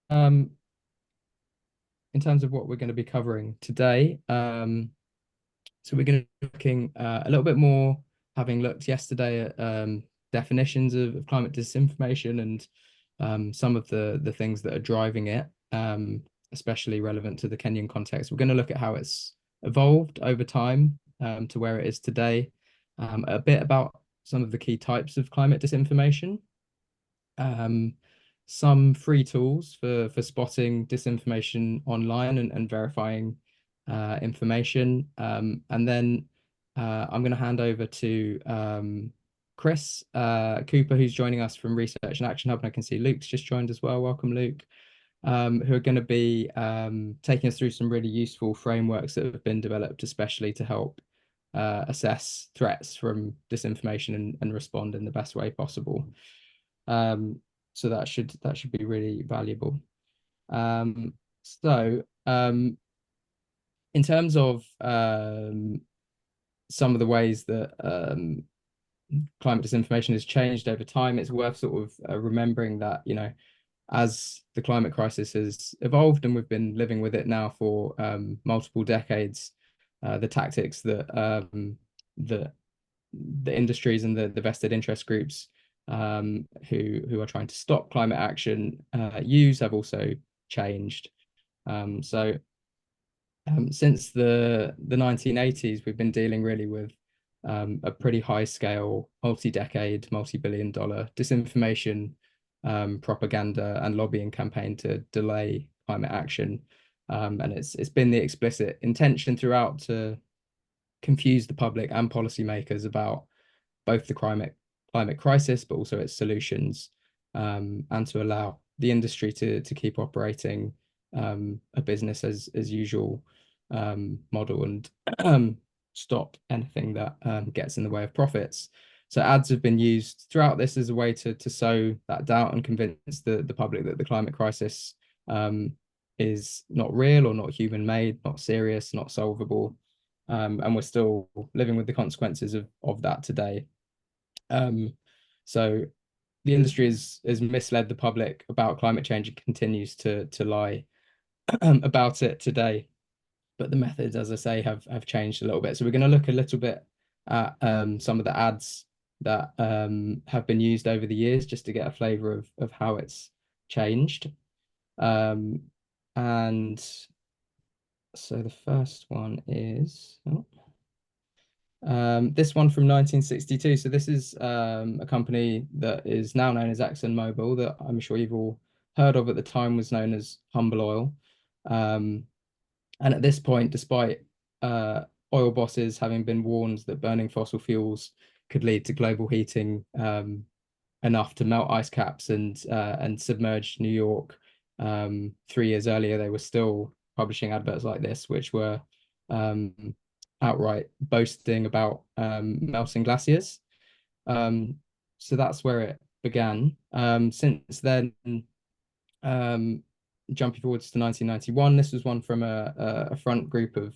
um, in terms of what we're going to be covering today, so we're going to be looking a little bit more, having looked yesterday at definitions of climate disinformation and some of the things that are driving it, especially relevant to the Kenyan context. We're going to look at how it's evolved over time to where it is today, a bit about some of the key types of climate disinformation, um, some free tools for spotting disinformation online and verifying information. And then I'm going to hand over to Chris Cooper, who's joining us from Research and Action Hub. And I can see Luke's just joined as well. Welcome, Luke. Who are going to be taking us through some really useful frameworks that have been developed, especially to help assess threats from disinformation and respond in the best way possible. So that should be really valuable. So in terms of some of the ways that climate disinformation has changed over time, it's worth sort of remembering that, as the climate crisis has evolved and we've been living with it now for multiple decades, the tactics that the industries and the vested interest groups who are trying to stop climate action use have also changed. So since the 1980s, we've been dealing really with a pretty high scale, multi-decade, multi-billion dollar disinformation, propaganda and lobbying campaign to delay climate action. And it's been the explicit intention throughout to confuse the public and policymakers about both the climate crisis, but also its solutions, and to allow the industry to keep operating a business as usual model and stop anything that gets in the way of profits. So ads have been used throughout this as a way to sow that doubt and convince the public that the climate crisis is not real or not human made, not serious, not solvable. And we're still living with the consequences of that today. So the industry has misled the public about climate change and continues to lie about it today. But the methods, as I say, have changed a little bit. So we're going to look a little bit at some of the ads that have been used over the years, just to get a flavour of how it's changed. And so the first one is this one from 1962. So this is a company that is now known as ExxonMobil, that I'm sure you've all heard of. At the time was known as Humble Oil. And at this point, despite oil bosses having been warned that burning fossil fuels could lead to global heating enough to melt ice caps and submerge New York, 3 years earlier, they were still publishing adverts like this, which were outright boasting about melting glaciers. So that's where it began. Since then, jumping forwards to 1991, this was one from a front group of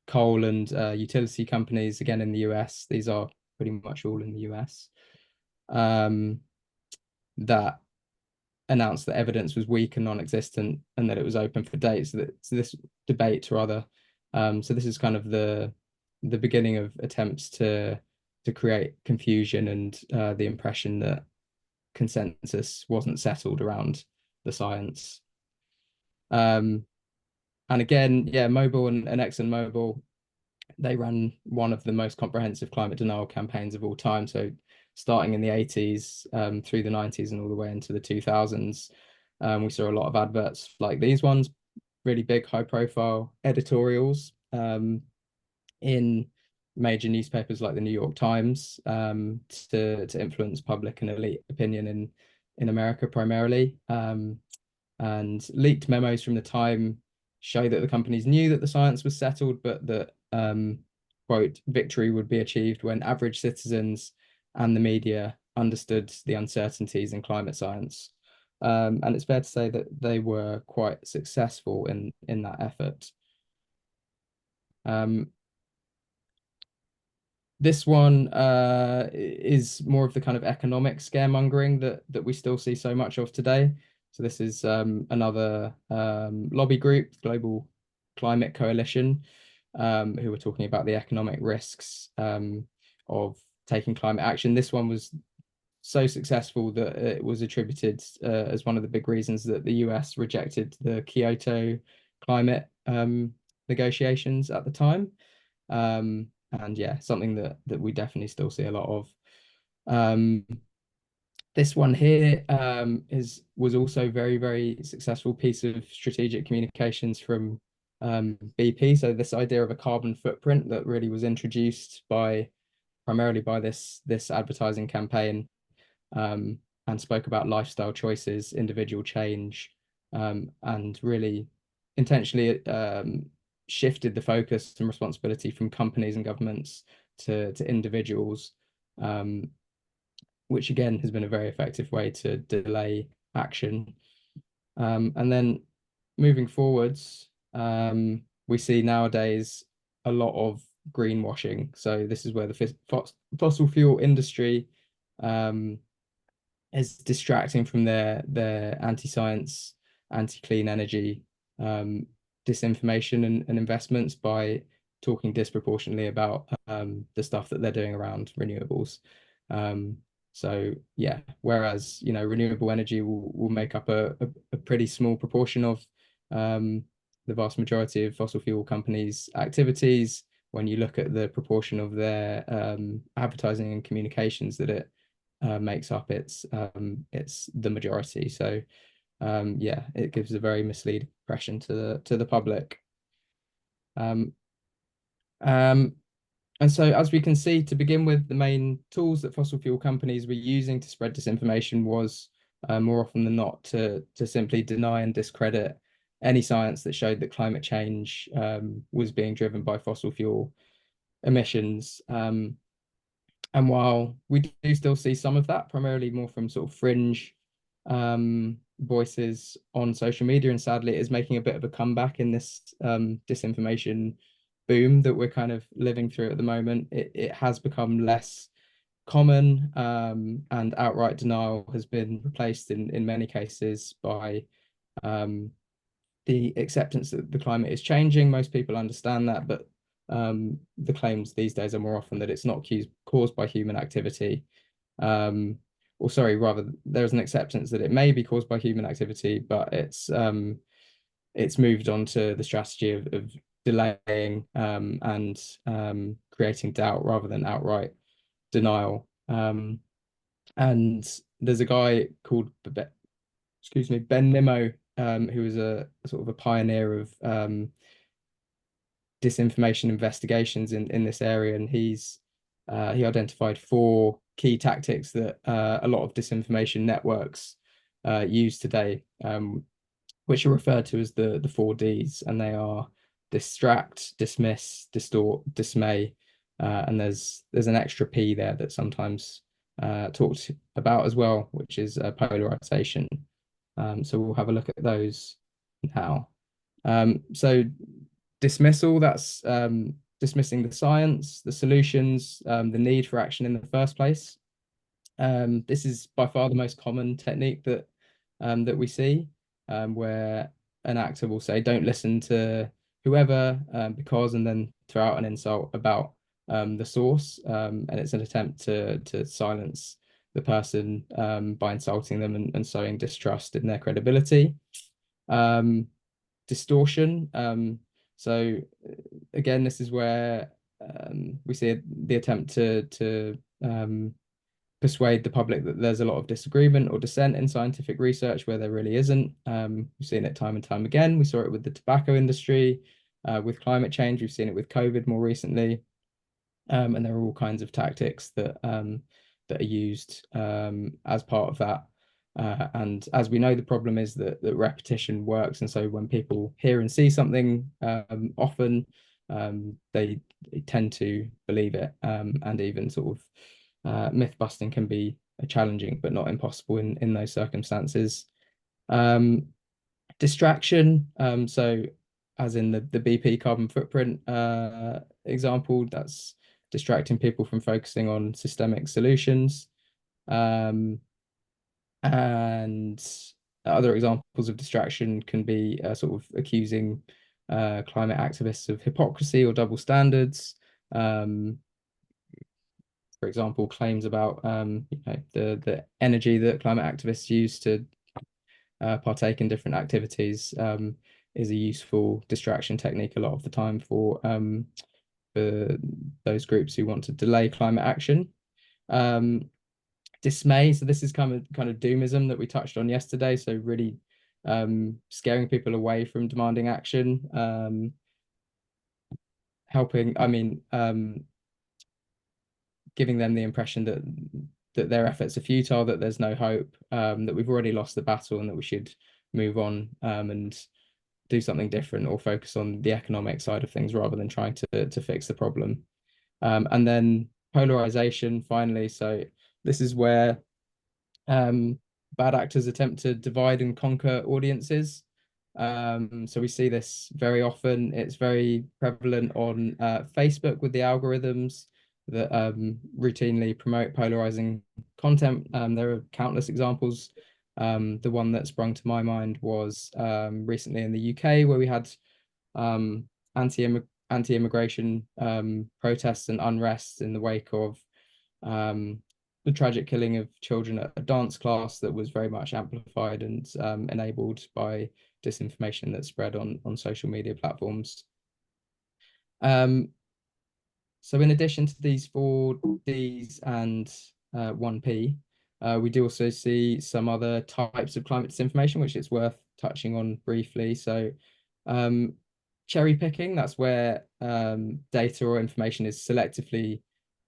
coal and utility companies, again in the US. These are pretty much all in the US, that announced that evidence was weak and non-existent and that it was open for debate. So this debate rather. So this is kind of the beginning of attempts to create confusion and the impression that consensus wasn't settled around the science. And again, yeah, Mobil and ExxonMobil, they ran one of the most comprehensive climate denial campaigns of all time. So starting in the 80s, through the 90s and all the way into the 2000s, we saw a lot of adverts like these ones, really big, high profile editorials in major newspapers like the New York Times, to influence public and elite opinion in America primarily. And leaked memos from the time show that the companies knew that the science was settled, but that quote, victory would be achieved when average citizens and the media understood the uncertainties in climate science. And it's fair to say that they were quite successful in that effort. This one is more of the kind of economic scaremongering that we still see so much of today. So this is another lobby group, Global Climate Coalition, who were talking about the economic risks of taking climate action. This one was so successful that it was attributed as one of the big reasons that the US rejected the Kyoto climate negotiations at the time. And yeah, something that we definitely still see a lot of. Um, this one here was also very successful piece of strategic communications from BP. So this idea of a carbon footprint that really was introduced by primarily by this advertising campaign, um, and spoke about lifestyle choices, individual change, and really intentionally shifted the focus and responsibility from companies and governments to individuals, um, which again has been a very effective way to delay action. And then moving forwards, we see nowadays a lot of greenwashing. So this is where the fossil fuel industry um, is distracting from their anti-science, anti-clean energy, um, disinformation and investments by talking disproportionately about the stuff that they're doing around renewables. Um, so yeah, whereas renewable energy will make up a pretty small proportion of the vast majority of fossil fuel companies' activities. When you look at the proportion of their advertising and communications that it makes up, it's the majority. So yeah, it gives a very misleading impression to the public. Um, um, and so, as we can see, to begin with, the main tools that fossil fuel companies were using to spread disinformation was more often than not to simply deny and discredit any science that showed that climate change was being driven by fossil fuel emissions. And while we do still see some of that, primarily more from sort of fringe voices on social media, and sadly, it is making a bit of a comeback in this disinformation boom that we're kind of living through at the moment. It has become less common, and outright denial has been replaced in many cases by um, the acceptance that the climate is changing. Most people understand that, but the claims these days are more often that it's not caused by human activity. Um, or sorry, rather, there's an acceptance that it may be caused by human activity, but it's moved on to the strategy of delaying and creating doubt rather than outright denial. And there's a guy called excuse me, Ben Nimmo, who was a sort of a pioneer of disinformation investigations in this area, and he identified four key tactics that a lot of disinformation networks use today, which are referred to as the four Ds, and they are distract, dismiss, distort, dismay, and there's an extra P there that sometimes talked about as well, which is polarization. So we'll have a look at those now. So dismissal, that's dismissing the science, the solutions, the need for action in the first place. This is by far the most common technique that we see, where an actor will say, "Don't listen to whoever because," and then throw out an insult about the source, and it's an attempt to silence the person by insulting them and sowing distrust in their credibility. Um, distortion. So again, this is where we see the attempt to persuade the public that there's a lot of disagreement or dissent in scientific research where there really isn't. We've seen it time and time again. We saw it with the tobacco industry, with climate change. We've seen it with COVID more recently. And there are all kinds of tactics that are used as part of that. And as we know, the problem is that repetition works. And so when people hear and see something often, they tend to believe it. And even sort of myth busting can be challenging, but not impossible in those circumstances. Distraction. So as in the BP carbon footprint example, that's distracting people from focusing on systemic solutions. And other examples of distraction can be sort of accusing climate activists of hypocrisy or double standards. Um, for example, claims about the energy that climate activists use to partake in different activities is a useful distraction technique a lot of the time for those groups who want to delay climate action. Dismay, so this is kind of doomism that we touched on yesterday. So really scaring people away from demanding action, helping, I mean, giving them the impression that their efforts are futile, that there's no hope, that we've already lost the battle, and that we should move on and do something different or focus on the economic side of things rather than trying to fix the problem. And then polarization, finally. So this is where bad actors attempt to divide and conquer audiences. So we see this very often. It's very prevalent on Facebook with the algorithms that routinely promote polarizing content. There are countless examples. The one that sprung to my mind was recently in the UK, where we had um, anti-immigration protests and unrest in the wake of the tragic killing of children at a dance class that was very much amplified and enabled by disinformation that spread on social media platforms. Um, so in addition to these 4Ds and 1P, we do also see some other types of climate disinformation, which it's worth touching on briefly. So cherry picking, that's where data or information is selectively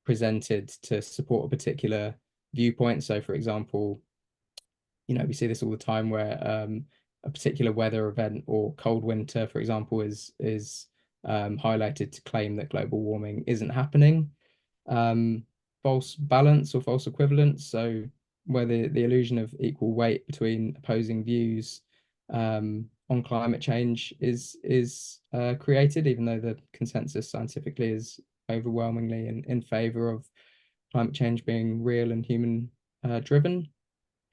presented to support a particular viewpoint. So for example, we see this all the time where a particular weather event or cold winter, for example, is highlighted to claim that global warming isn't happening. False balance or false equivalence, so where the illusion of equal weight between opposing views on climate change is created, even though the consensus scientifically is overwhelmingly in favor of climate change being real and human driven.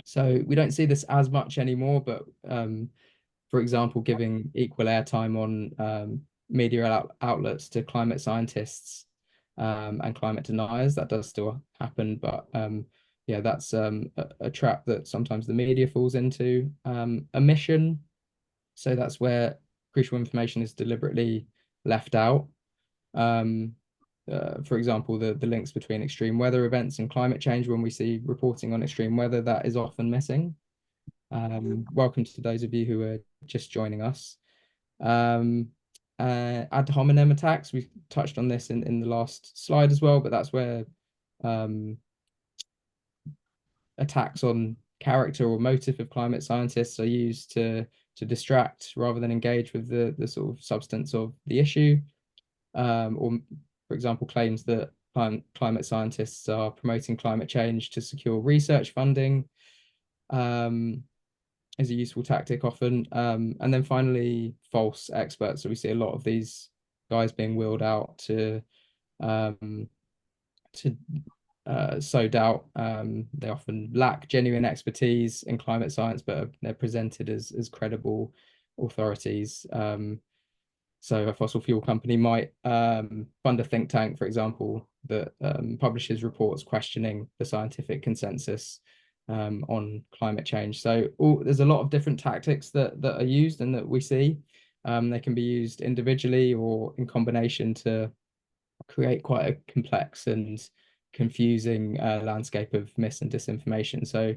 So we don't see this as much anymore, but for example, giving equal airtime on media outlets to climate scientists and climate deniers, that does still happen. But yeah, that's a trap that sometimes the media falls into. Omission, so that's where crucial information is deliberately left out. For example, the links between extreme weather events and climate change, when we see reporting on extreme weather, that is often missing. Welcome to those of you who are just joining us. Ad hominem attacks, we touched on this in the last slide as well, but that's where attacks on character or motive of climate scientists are used to distract rather than engage with the sort of substance of the issue. Or, for example, claims that climate scientists are promoting climate change to secure research funding is a useful tactic often. And then finally, false experts. So we see a lot of these guys being wheeled out to sow doubt. They often lack genuine expertise in climate science, but they're presented as credible authorities. So a fossil fuel company might fund a think tank, for example, that publishes reports questioning the scientific consensus on climate change. So there's a lot of different tactics that are used and that we see. They can be used individually or in combination to create quite a complex and confusing landscape of mis and disinformation. So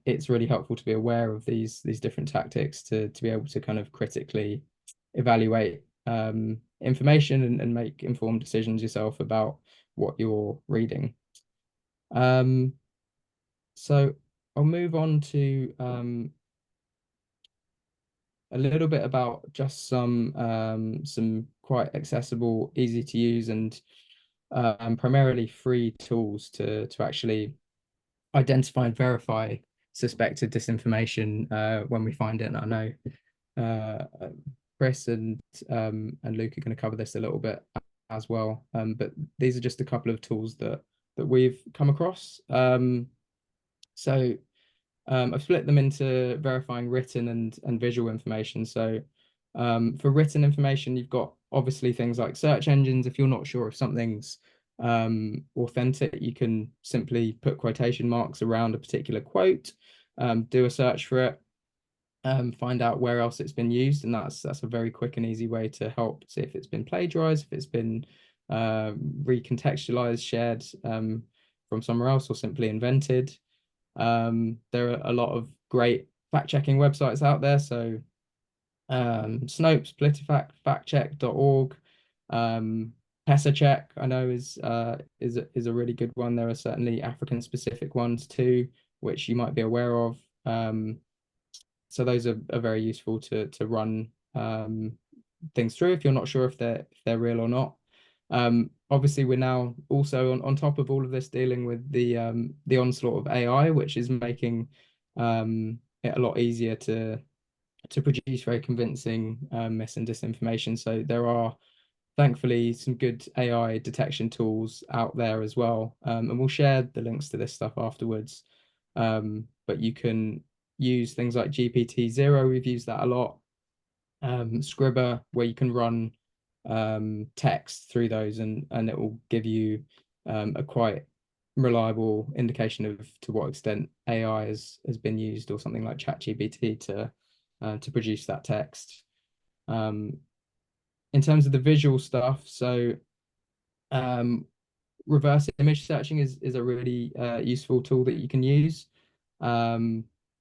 it's really helpful to be aware of these different tactics to be able to kind of critically evaluate information and make informed decisions yourself about what you're reading. So I'll move on to a little bit about just some quite accessible, easy to use, and primarily free tools to actually identify and verify suspected disinformation when we find it. And I know Chris and Luke are going to cover this a little bit as well. But these are just a couple of tools that we've come across. So I've split them into verifying written and visual information. So for written information, you've got obviously things like search engines. If you're not sure if something's authentic, you can simply put quotation marks around a particular quote, do a search for it, find out where else it's been used, and that's a very quick and easy way to help see if it's been plagiarized, if it's been recontextualized, shared from somewhere else, or simply invented. There are a lot of great fact-checking websites out there. So Snopes, PolitiFact, factcheck.org, PesaCheck, I know is a really good one. There are certainly African-specific ones too, which you might be aware of. So those are very useful to run things through if you're not sure if they're real or not. Obviously, we're now also on top of all of this dealing with the onslaught of AI, which is making it a lot easier to produce very convincing mis and disinformation. So there are thankfully some good AI detection tools out there as well, and we'll share the links to this stuff afterwards. But you can use things like GPT-0. We've used that a lot. Scribber, where you can run text through those, and it will give you a quite reliable indication of to what extent AI has been used, or something like ChatGPT to produce that text. In terms of the visual stuff, so reverse image searching is a really useful tool that you can use.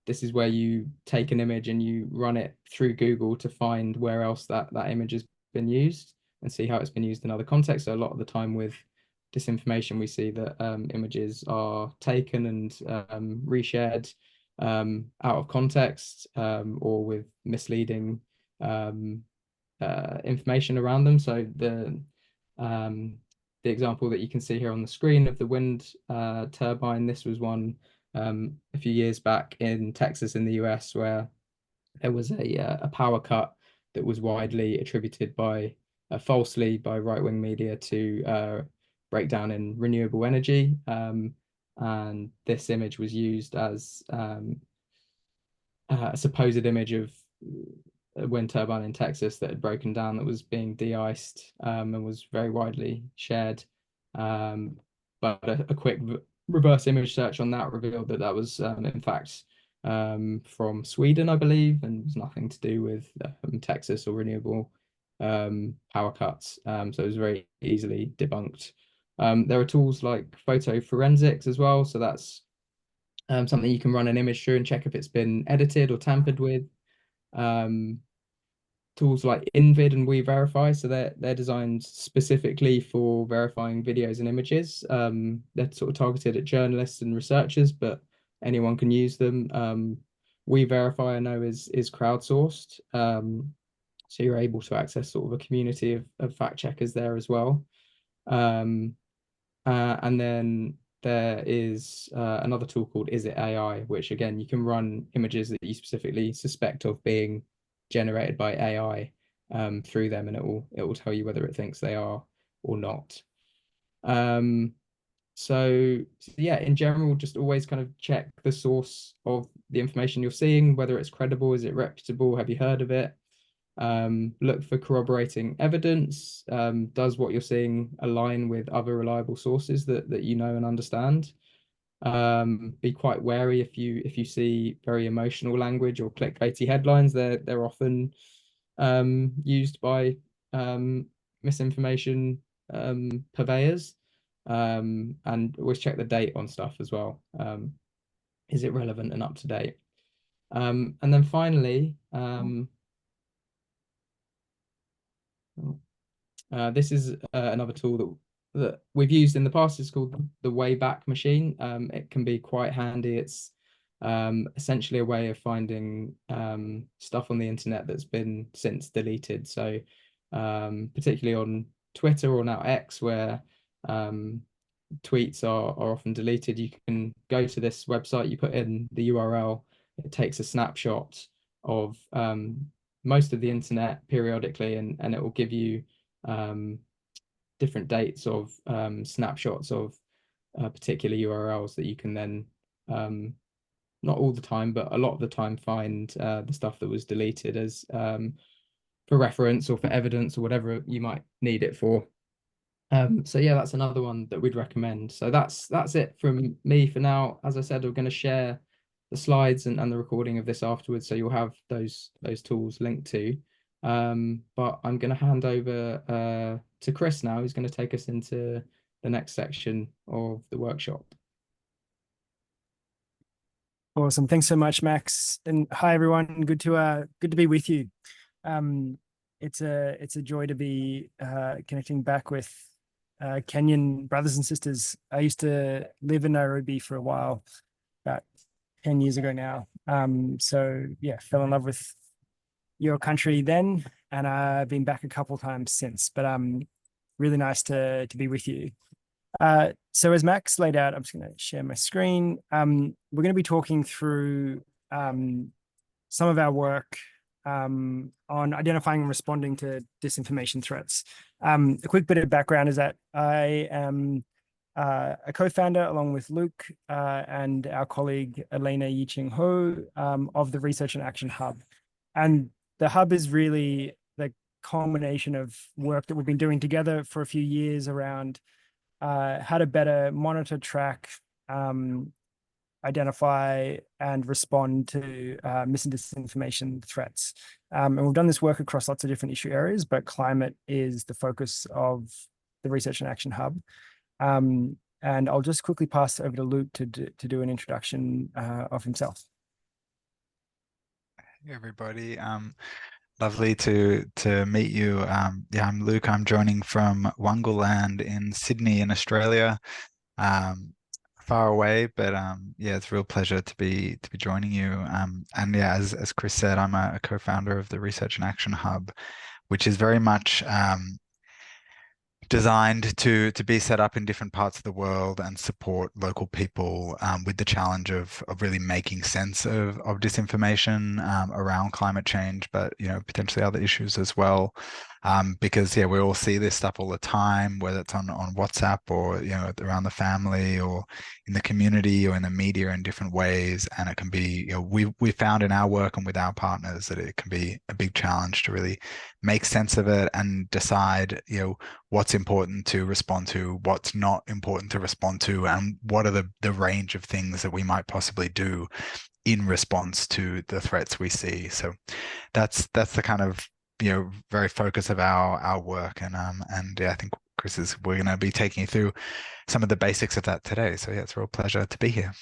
This is where you take an image and you run it through Google to find where else that image has been used and see how it's been used in other contexts. So a lot of the time with disinformation, we see that images are taken and reshared out of context, or with misleading information around them. So the example that you can see here on the screen of the wind turbine, this was one a few years back in Texas in the US, where there was a power cut that was widely attributed falsely by right-wing media to breakdown in renewable energy. And this image was used as a supposed image of a wind turbine in Texas that had broken down, that was being de-iced, and was very widely shared. But a quick reverse image search on that revealed that that was in fact from Sweden, I believe, and was nothing to do with Texas or renewable power cuts. So it was very easily debunked. There are tools like photo forensics as well. So that's something you can run an image through and check if it's been edited or tampered with. Tools like Invid and We Verify, so they're designed specifically for verifying videos and images. They're sort of targeted at journalists and researchers, but anyone can use them. We Verify, I know, is crowdsourced, so you're able to access sort of a community of fact checkers there as well. And then there is another tool called Is It AI, which again you can run images that you specifically suspect of being generated by AI through them, and it will tell you whether it thinks they are or not. So yeah, in general, just always kind of check the source of the information you're seeing, whether it's credible, is it reputable, have you heard of it? Look for corroborating evidence. Does what you're seeing align with other reliable sources that you know and understand? Be quite wary if you see very emotional language or clickbaity headlines. They're often used by misinformation purveyors. And always check the date on stuff as well. Is it relevant and up to date? And then finally, this is another tool that we've used in the past. It's called the Wayback Machine. It can be quite handy. It's essentially a way of finding stuff on the internet that's been since deleted. So particularly on Twitter, or now X, where tweets are often deleted, you can go to this website, you put in the URL, it takes a snapshot of most of the internet periodically, and it will give you different dates of snapshots of particular URLs that you can then not all the time, but a lot of the time, find the stuff that was deleted as for reference or for evidence or whatever you might need it for. So yeah, that's another one that we'd recommend. So that's it from me for now. As I said, we're going to share the slides and the recording of this afterwards, so you'll have those tools linked to. But I'm going to hand over to Chris now, who's going to take us into the next section of the workshop. Awesome. Thanks so much, Max. And hi everyone. Good to be with you. It's a joy to be connecting back with Kenyan brothers and sisters. I used to live in Nairobi for a while, about 10 years ago now. So yeah, fell in love with your country then, and I've been back a couple of times since. But really nice to be with you. So as Max laid out, I'm just going to share my screen. We're going to be talking through some of our work on identifying and responding to disinformation threats. A quick bit of background is that I am a co-founder along with Luke and our colleague Elena Yiching Ho of the Research and Action Hub. And the hub is really the culmination of work that we've been doing together for a few years around how to better monitor, track, identify, and respond to mis and disinformation threats. And we've done this work across lots of different issue areas, but climate is the focus of the Research and Action Hub. And I'll just quickly pass over to Luke to do an introduction of himself. Hey everybody, lovely to meet you. Yeah, I'm Luke. I'm joining from Wongaland in Sydney in Australia. Far away, but yeah, it's a real pleasure to be joining you. And yeah, as Chris said, I'm a co-founder of the Research and Action Hub, which is very much designed to be set up in different parts of the world and support local people with the challenge of really making sense of disinformation around climate change, but potentially other issues as well. Because yeah, we all see this stuff all the time, whether it's on WhatsApp or around the family or in the community or in the media in different ways, and it can be we found in our work and with our partners that it can be a big challenge to really make sense of it and decide what's important to respond to, what's not important to respond to, and what are the range of things that we might possibly do in response to the threats we see. So that's the kind of very focus of our work, and yeah, I think we're going to be taking you through some of the basics of that today. So yeah, it's a real pleasure to be here.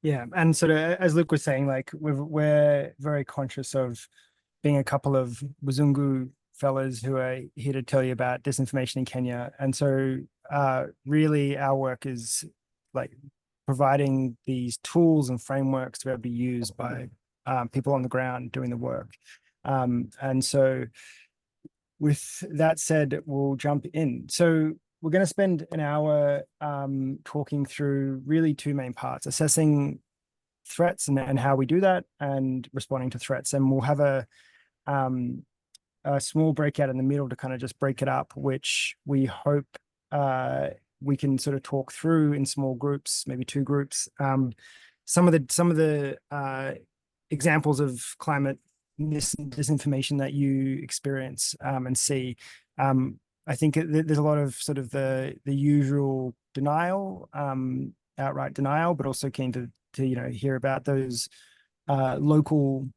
Yeah, and sort of as Luke was saying, like we're very conscious of being a couple of Wazungu fellas who are here to tell you about disinformation in Kenya. And so really our work is like providing these tools and frameworks to be able to be used by people on the ground doing the work. And so with that said, we'll jump in. So we're going to spend an hour talking through really two main parts: assessing threats and how we do that, and responding to threats. And we'll have a small breakout in the middle to kind of just break it up, which we hope we can sort of talk through in small groups, maybe two groups. Some of the examples of climate disinformation that you experience and see. I think there's a lot of sort of the usual denial, outright denial, but also keen to hear about those local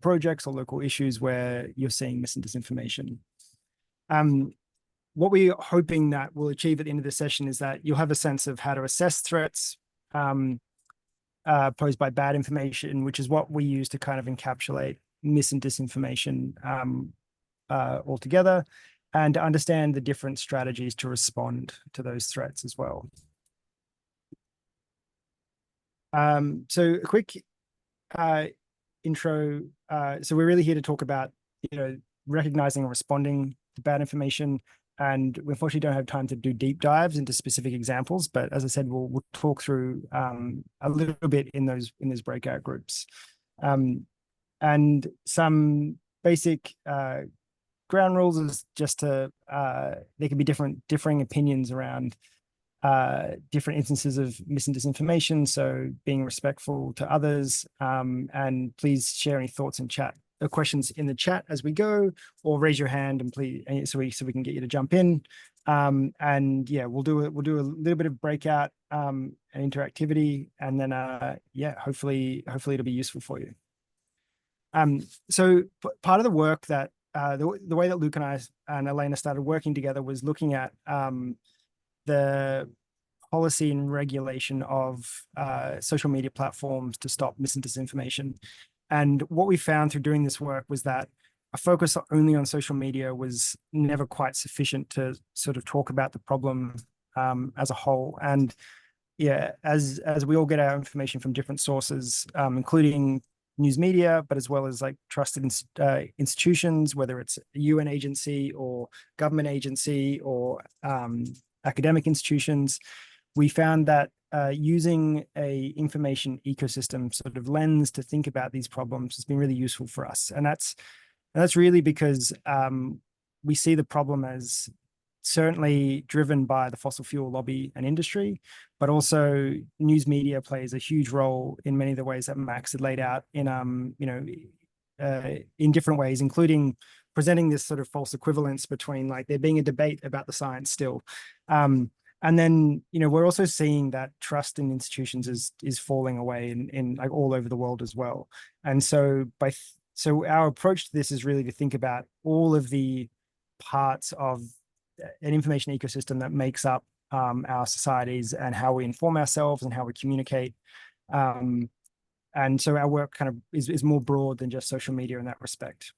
projects or local issues where you're seeing mis and disinformation. What we're hoping that we'll achieve at the end of the session is that you'll have a sense of how to assess threats posed by bad information, which is what we use to kind of encapsulate mis and disinformation altogether, and to understand the different strategies to respond to those threats as well. So a quick intro. So we're really here to talk about, recognizing and responding to bad information. And we unfortunately don't have time to do deep dives into specific examples, but as I said, we'll talk through a little bit in those breakout groups. And some basic ground rules is just to there can be differing opinions around different instances of mis and disinformation. So being respectful to others, and please share any thoughts in chat or questions in the chat as we go, or raise your hand and please, so we can get you to jump in. And yeah, we'll do a little bit of breakout and interactivity, and then yeah, hopefully it'll be useful for you. So part of the work that the way that Luke and I and Elena started working together was looking at the policy and regulation of social media platforms to stop mis and disinformation. And what we found through doing this work was that a focus only on social media was never quite sufficient to sort of talk about the problem as a whole. And yeah, as we all get our information from different sources, including news media, but as well as like trusted institutions, whether it's a UN agency or government agency or academic institutions, we found that using a information ecosystem sort of lens to think about these problems has been really useful for us. And that's really because we see the problem as certainly driven by the fossil fuel lobby and industry, but also news media plays a huge role in many of the ways that Max had laid out in, in different ways, including presenting this sort of false equivalence between like there being a debate about the science still. And then, we're also seeing that trust in institutions is falling away in like all over the world as well. And so so our approach to this is really to think about all of the parts of an information ecosystem that makes up our societies and how we inform ourselves and how we communicate. And so our work kind of is more broad than just social media in that respect.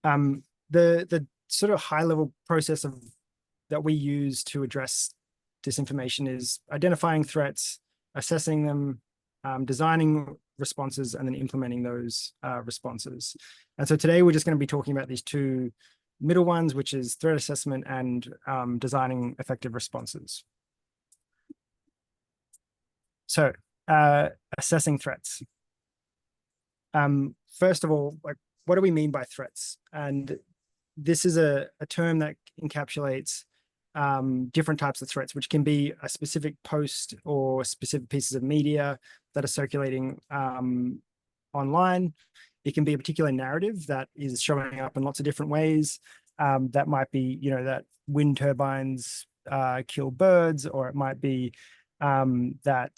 The sort of high level process that we use to address disinformation is identifying threats, assessing them, designing responses, and then implementing those responses. And so today we're just going to be talking about these two middle ones, which is threat assessment and designing effective responses. So assessing threats. First of all, like, what do we mean by threats? And this is a term that encapsulates different types of threats, which can be a specific post or specific pieces of media that are circulating online. It can be a particular narrative that is showing up in lots of different ways. That might be, that wind turbines kill birds, or it might be that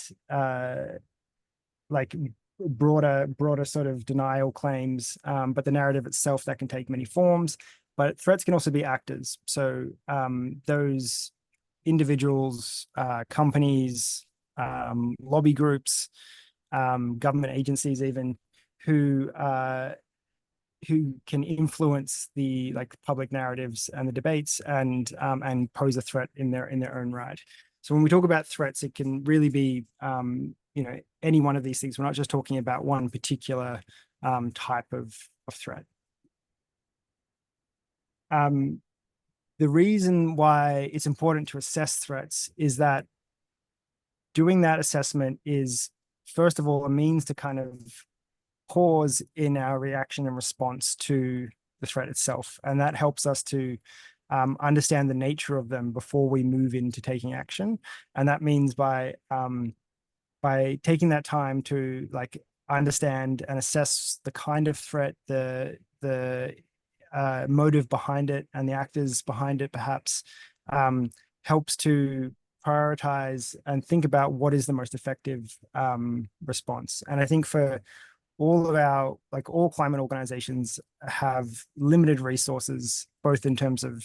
like broader sort of denial claims, but the narrative itself that can take many forms. But threats can also be actors. So those individuals, companies, lobby groups, government agencies, even who can influence the public narratives and the debates and pose a threat in their own right. So when we talk about threats, it can really be any one of these things. We're not just talking about one particular type of threat. The reason why it's important to assess threats is that doing that assessment is, first of all, a means to kind of pause in our reaction and response to the threat itself. And that helps us to understand the nature of them before we move into taking action. And that means by taking that time to understand and assess the kind of threat, the motive behind it, and the actors behind it, perhaps helps to prioritize and think about what is the most effective response. And I think for all of our, all climate organizations have limited resources, both in terms of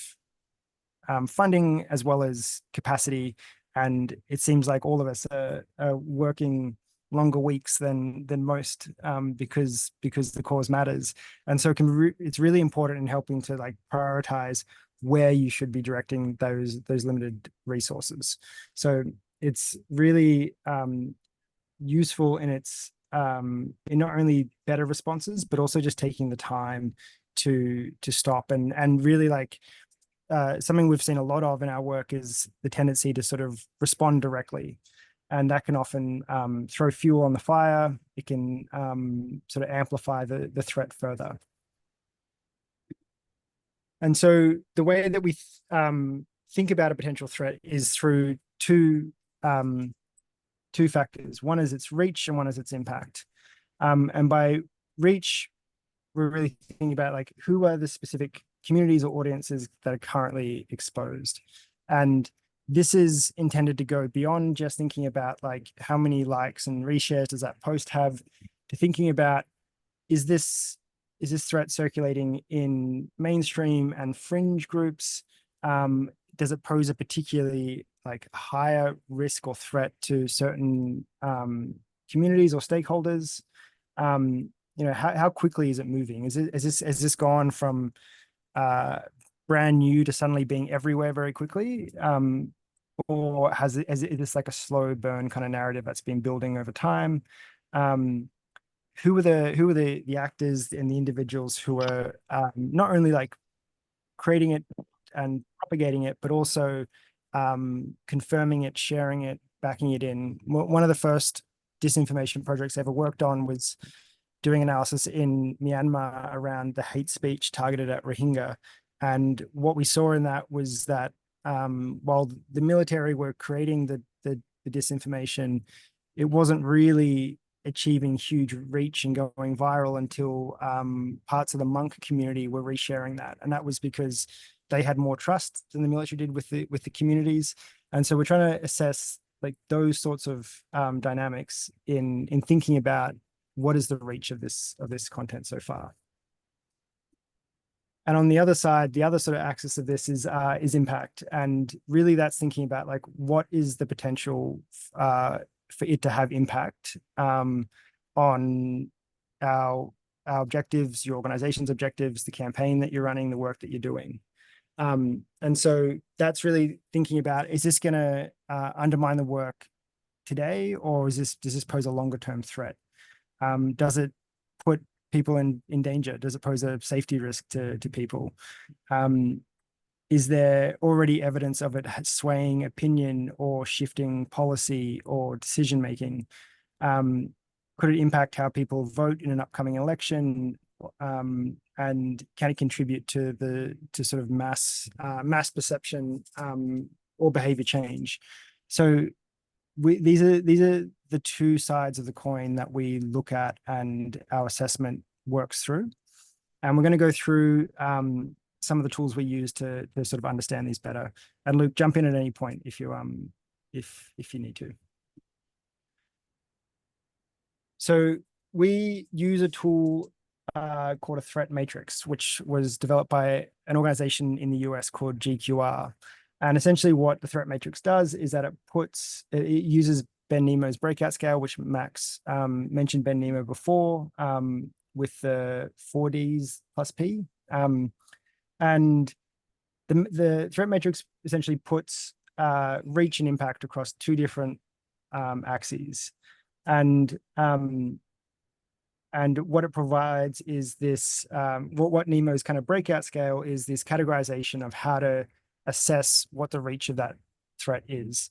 funding as well as capacity. And it seems like all of us are working longer weeks than most because the cause matters. And so it's really important in helping to prioritize where you should be directing those limited resources. So it's really useful in its in not only better responses, but also just taking the time to stop and really something we've seen a lot of in our work is the tendency to sort of respond directly. And that can often throw fuel on the fire. It can sort of amplify the threat further. And so the way that we think about a potential threat is through two factors. One is its reach and one is its impact. And by reach, we're really thinking about like who are the specific communities or audiences that are currently exposed. And this is intended to go beyond just thinking about like how many likes and reshares does that post have, to thinking about, is this threat circulating in mainstream and fringe groups? Does it pose a particularly like higher risk or threat to certain communities or stakeholders? How quickly is it moving? Has this gone from brand new to suddenly being everywhere very quickly? Or is this like a slow burn kind of narrative that's been building over time? Who are the actors and the individuals who are not only like creating it and propagating it, but also confirming it, sharing it, backing it in? One of the first disinformation projects I ever worked on was doing analysis in Myanmar around the hate speech targeted at Rohingya. And what we saw in that was that while the military were creating the disinformation, it wasn't really achieving huge reach and going viral until parts of the monk community were resharing that. And that was because they had more trust than the military did with the communities. And so we're trying to assess like those sorts of dynamics in thinking about what is the reach of this content so far. And on the other side, the other sort of axis of this is impact. And really that's thinking about like, what is the potential for it to have impact on our objectives, your organization's objectives, the campaign that you're running, the work that you're doing. And so that's really thinking about, is this going to undermine the work today, or does this pose a longer term threat? Does it put people in danger? Does it pose a safety risk to people? Is there already evidence of it swaying opinion or shifting policy or decision making? Could it impact how people vote in an upcoming election? And can it contribute to sort of mass perception or behavior change? So these are the two sides of the coin that we look at and our assessment works through. And we're going to go through some of the tools we use to sort of understand these better. And Luke, jump in at any point if you need to. So we use a tool called a threat matrix, which was developed by an organization in the US called GQR. And essentially what the threat matrix does is that it uses Ben Nemo's breakout scale, which Max mentioned Ben Nemo before, with the 4Ds plus P. And the threat matrix essentially puts reach and impact across two different axes. And what it provides is this, what Nemo's kind of breakout scale is this categorization of how to assess what the reach of that threat is.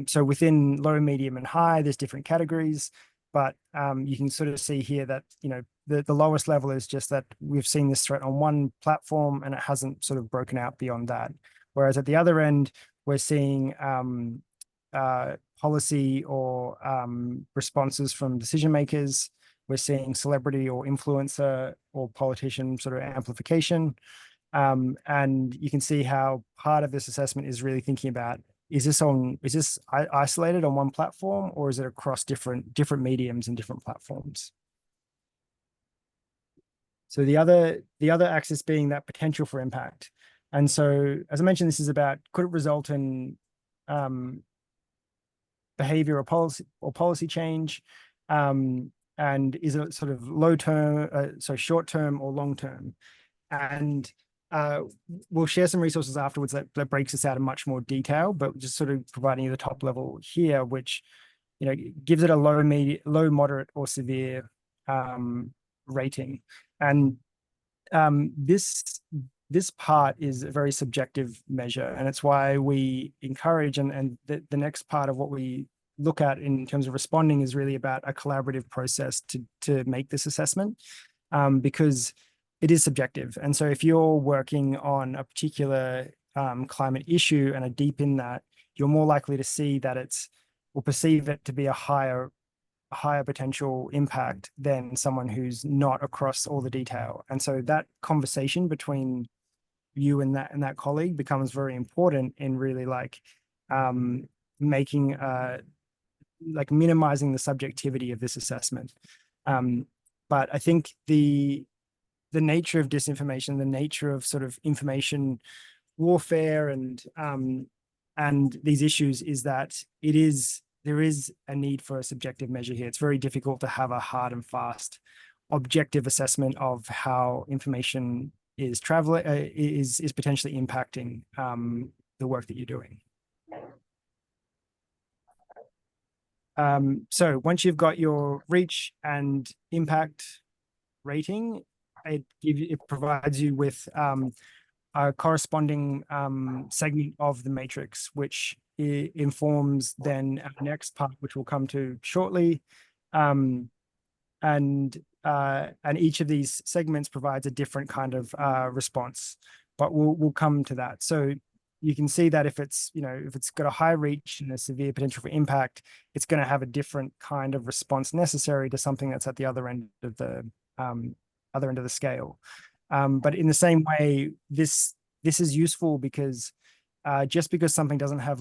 So within low, medium, and high, there's different categories, but you can sort of see here that, the lowest level is just that we've seen this threat on one platform and it hasn't sort of broken out beyond that. Whereas at the other end, we're seeing policy or responses from decision makers. We're seeing celebrity or influencer or politician sort of amplification. And you can see how part of this assessment is really thinking about, is this isolated on one platform, or is it across different mediums and different platforms? So the other axis being that potential for impact. And so, as I mentioned, this is about, could it result in behavior or policy change? And is it sort of short term or long term? And we'll share some resources afterwards that breaks this out in much more detail, but just sort of providing you the top level here, which gives it a low, moderate, or severe rating. And this part is a very subjective measure, and it's why we encourage, and the next part of what we look at in terms of responding is really about a collaborative process to make this assessment, because it is subjective. And so if you're working on a particular climate issue and are deep in that, you're more likely to see that it's or perceive it to be a higher potential impact than someone who's not across all the detail. And so that conversation between you and that colleague becomes very important in really making minimizing the subjectivity of this assessment. But I think the nature of disinformation, the nature of sort of information warfare and these issues is that there is a need for a subjective measure here. It's very difficult to have a hard and fast objective assessment of how information is traveling is potentially impacting the work that you're doing. So once you've got your reach and impact rating, it provides you with a corresponding segment of the matrix, which informs then our next part, which we'll come to shortly. And each of these segments provides a different kind of response, but we'll come to that. So you can see that if it's got a high reach and a severe potential for impact, it's going to have a different kind of response necessary to something that's at the other end of the scale. But in the same way, this is useful because just because something doesn't have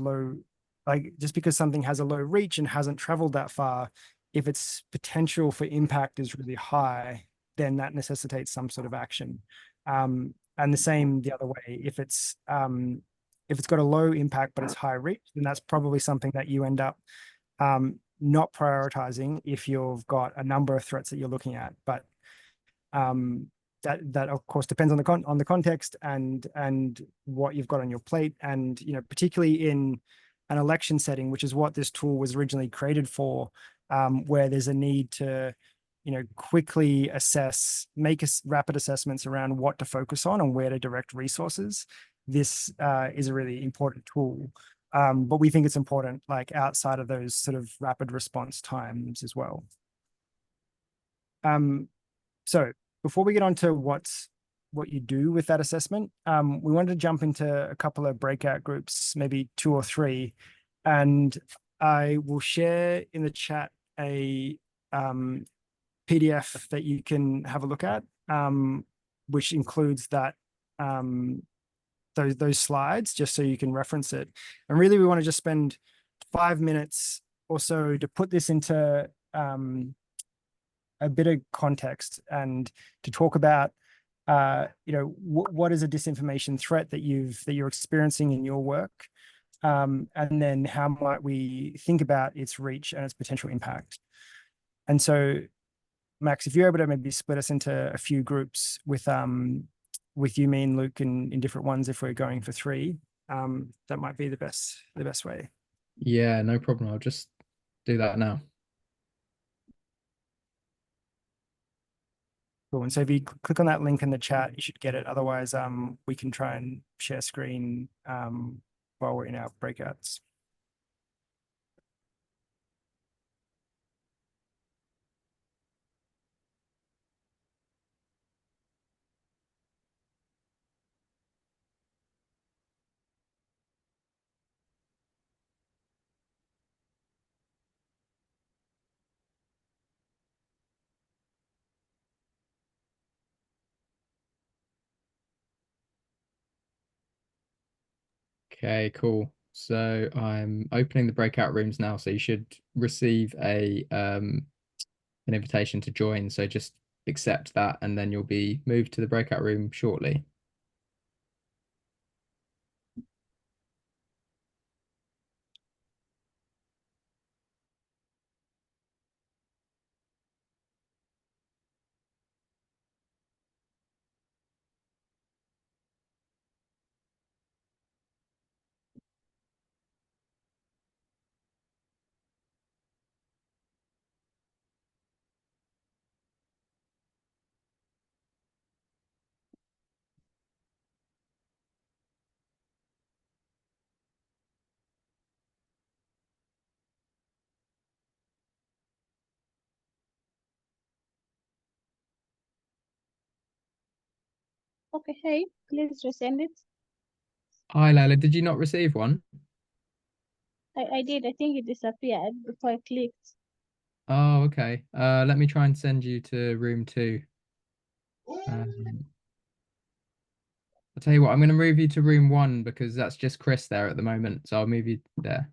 just because something has a low reach and hasn't traveled that far, if its potential for impact is really high, then that necessitates some sort of action. And the same the other way, if it's got a low impact but it's high reach, then that's probably something that you end up not prioritizing if you've got a number of threats that you're looking at. But that of course depends on the context and what you've got on your plate, and particularly in an election setting, which is what this tool was originally created for, where there's a need to quickly make rapid assessments around what to focus on and where to direct resources. This is a really important tool, but we think it's important outside of those sort of rapid response times as well. So before we get on to what you do with that assessment, we wanted to jump into a couple of breakout groups, maybe 2 or 3, and I will share in the chat a PDF that you can have a look at, which includes that those slides, just so you can reference it. And really, we want to just spend 5 minutes or so to put this into a bit of context and to talk about what is a disinformation threat that you're experiencing in your work, and then how might we think about its reach and its potential impact. And so, Max, if you're able to maybe split us into a few groups with you, me, and Luke in different ones, if we're going for 3, that might be the best way. Yeah, no problem. I'll just do that now. Cool. And so if you click on that link in the chat, you should get it. Otherwise, we can try and share screen while we're in our breakouts. Okay, cool. So I'm opening the breakout rooms now, so you should receive an invitation to join. So just accept that, and then you'll be moved to the breakout room shortly. Okay, hey, please resend it. Hi, Layla. Did you not receive one? I did. I think it disappeared before I clicked. Oh, okay. Let me try and send you to room two. Um, I'll tell you what, I'm going to move you to room one because that's just Chris there at the moment. So I'll move you there.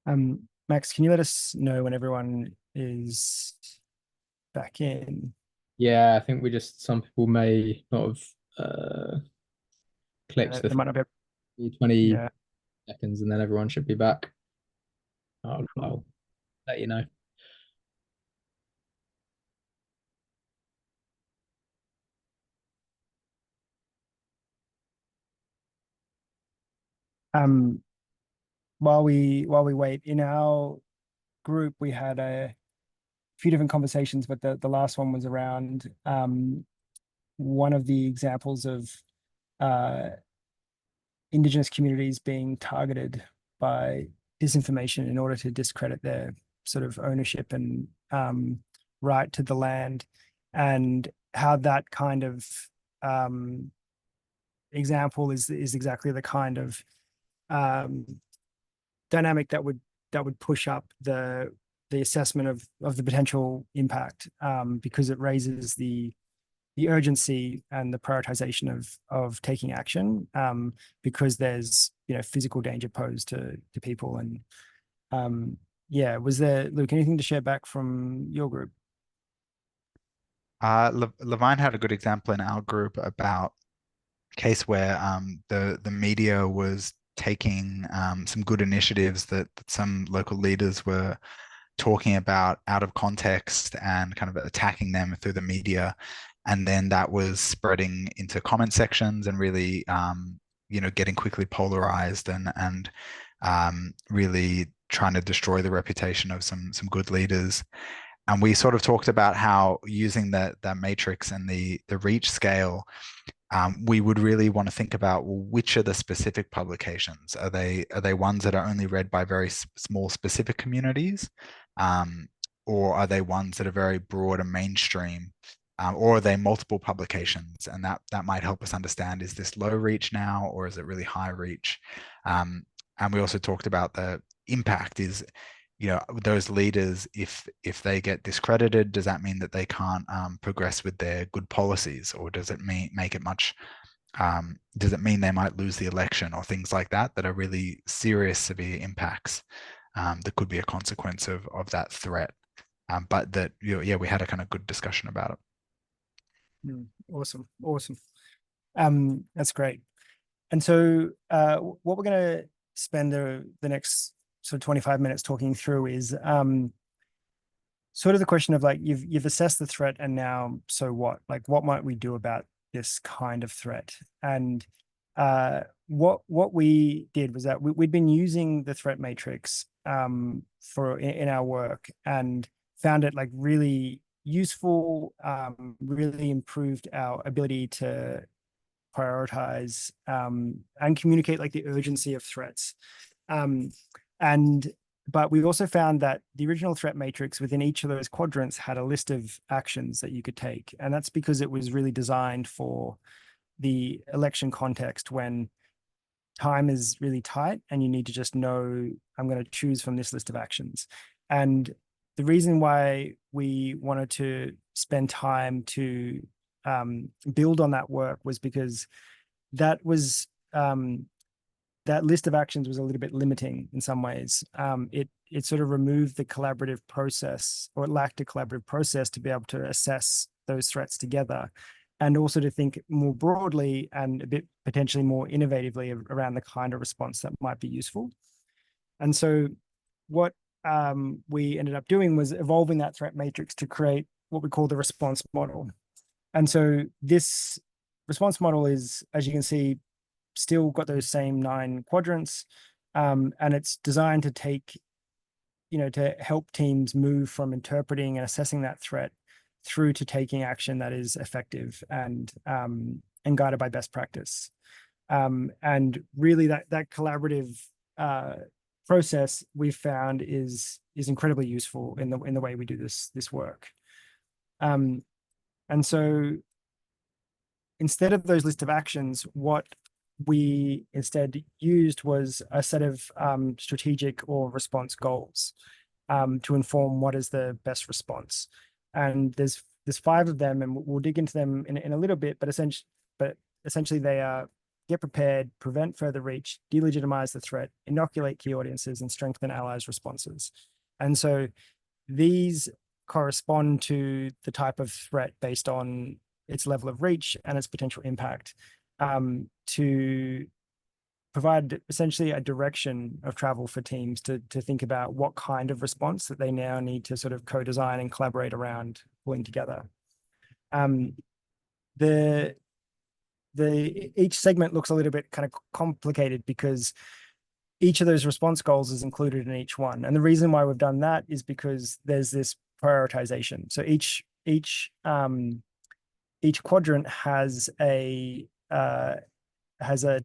Max, can you let us know when everyone is back in? Yeah, I think some people may not have clicked They might not be. 20 Yeah. seconds, and then everyone should be back. Cool. I'll let you know. Um, while we wait, in our group, we had a few different conversations, but the last one was around one of the examples of uh, Indigenous communities being targeted by disinformation in order to discredit their sort of ownership and right to the land, and how that kind of example is exactly the kind of dynamic that would push up the assessment of the potential impact, because it raises the urgency and the prioritization of taking action, because there's physical danger posed to people. And yeah, was there, Luke, anything to share back from your group? Levine had a good example in our group about a case where the media was taking some good initiatives that some local leaders were talking about out of context and kind of attacking them through the media. And then that was spreading into comment sections and really, getting quickly polarized and really trying to destroy the reputation of some good leaders. And we sort of talked about how using that matrix and the reach scale, we would really want to think about, well, which are the specific publications? Are they ones that are only read by very small specific communities, or are they ones that are very broad and mainstream, or are they multiple publications? And that might help us understand, is this low reach now, or is it really high reach? And we also talked about the impact is, those leaders, if they get discredited, does that mean that they can't progress with their good policies, or does it make it much? Does it mean they might lose the election, or things like that are really serious, severe impacts that could be a consequence of that threat? But that, yeah, we had a kind of good discussion about it. Awesome. That's great. And so what we're going to spend the next sort of 25 minutes talking through is sort of the question of, like, you've assessed the threat, and now so what? Like, what might we do about this kind of threat? And what we did was that we'd been using the threat matrix for in our work, and found it like really useful, really improved our ability to prioritize and communicate like the urgency of threats. But we also found that the original threat matrix within each of those quadrants had a list of actions that you could take. And that's because it was really designed for the election context, when time is really tight and you need to just know, I'm going to choose from this list of actions. And the reason why we wanted to spend time to build on that work was because that was that list of actions was a little bit limiting in some ways. It sort of removed the collaborative process, or it lacked a collaborative process to be able to assess those threats together, and also to think more broadly and a bit potentially more innovatively around the kind of response that might be useful. And so what we ended up doing was evolving that threat matrix to create what we call the response model. And so this response model is, as you can see, still got those same 9 quadrants, and it's designed to take, to help teams move from interpreting and assessing that threat through to taking action that is effective and guided by best practice. And really, that collaborative process we've found is incredibly useful in the way we do this work. And so instead of those list of actions, what we instead used was a set of strategic or response goals to inform what is the best response. And there's 5 of them, and we'll dig into them in a little bit, but essentially they are get prepared, prevent further reach, delegitimize the threat, inoculate key audiences, and strengthen allies' responses. And so these correspond to the type of threat based on its level of reach and its potential impact, to provide essentially a direction of travel for teams to think about what kind of response that they now need to sort of co-design and collaborate around pulling together. Each segment looks a little bit kind of complicated because each of those response goals is included in each one. And the reason why we've done that is because there's this prioritization. So each quadrant has a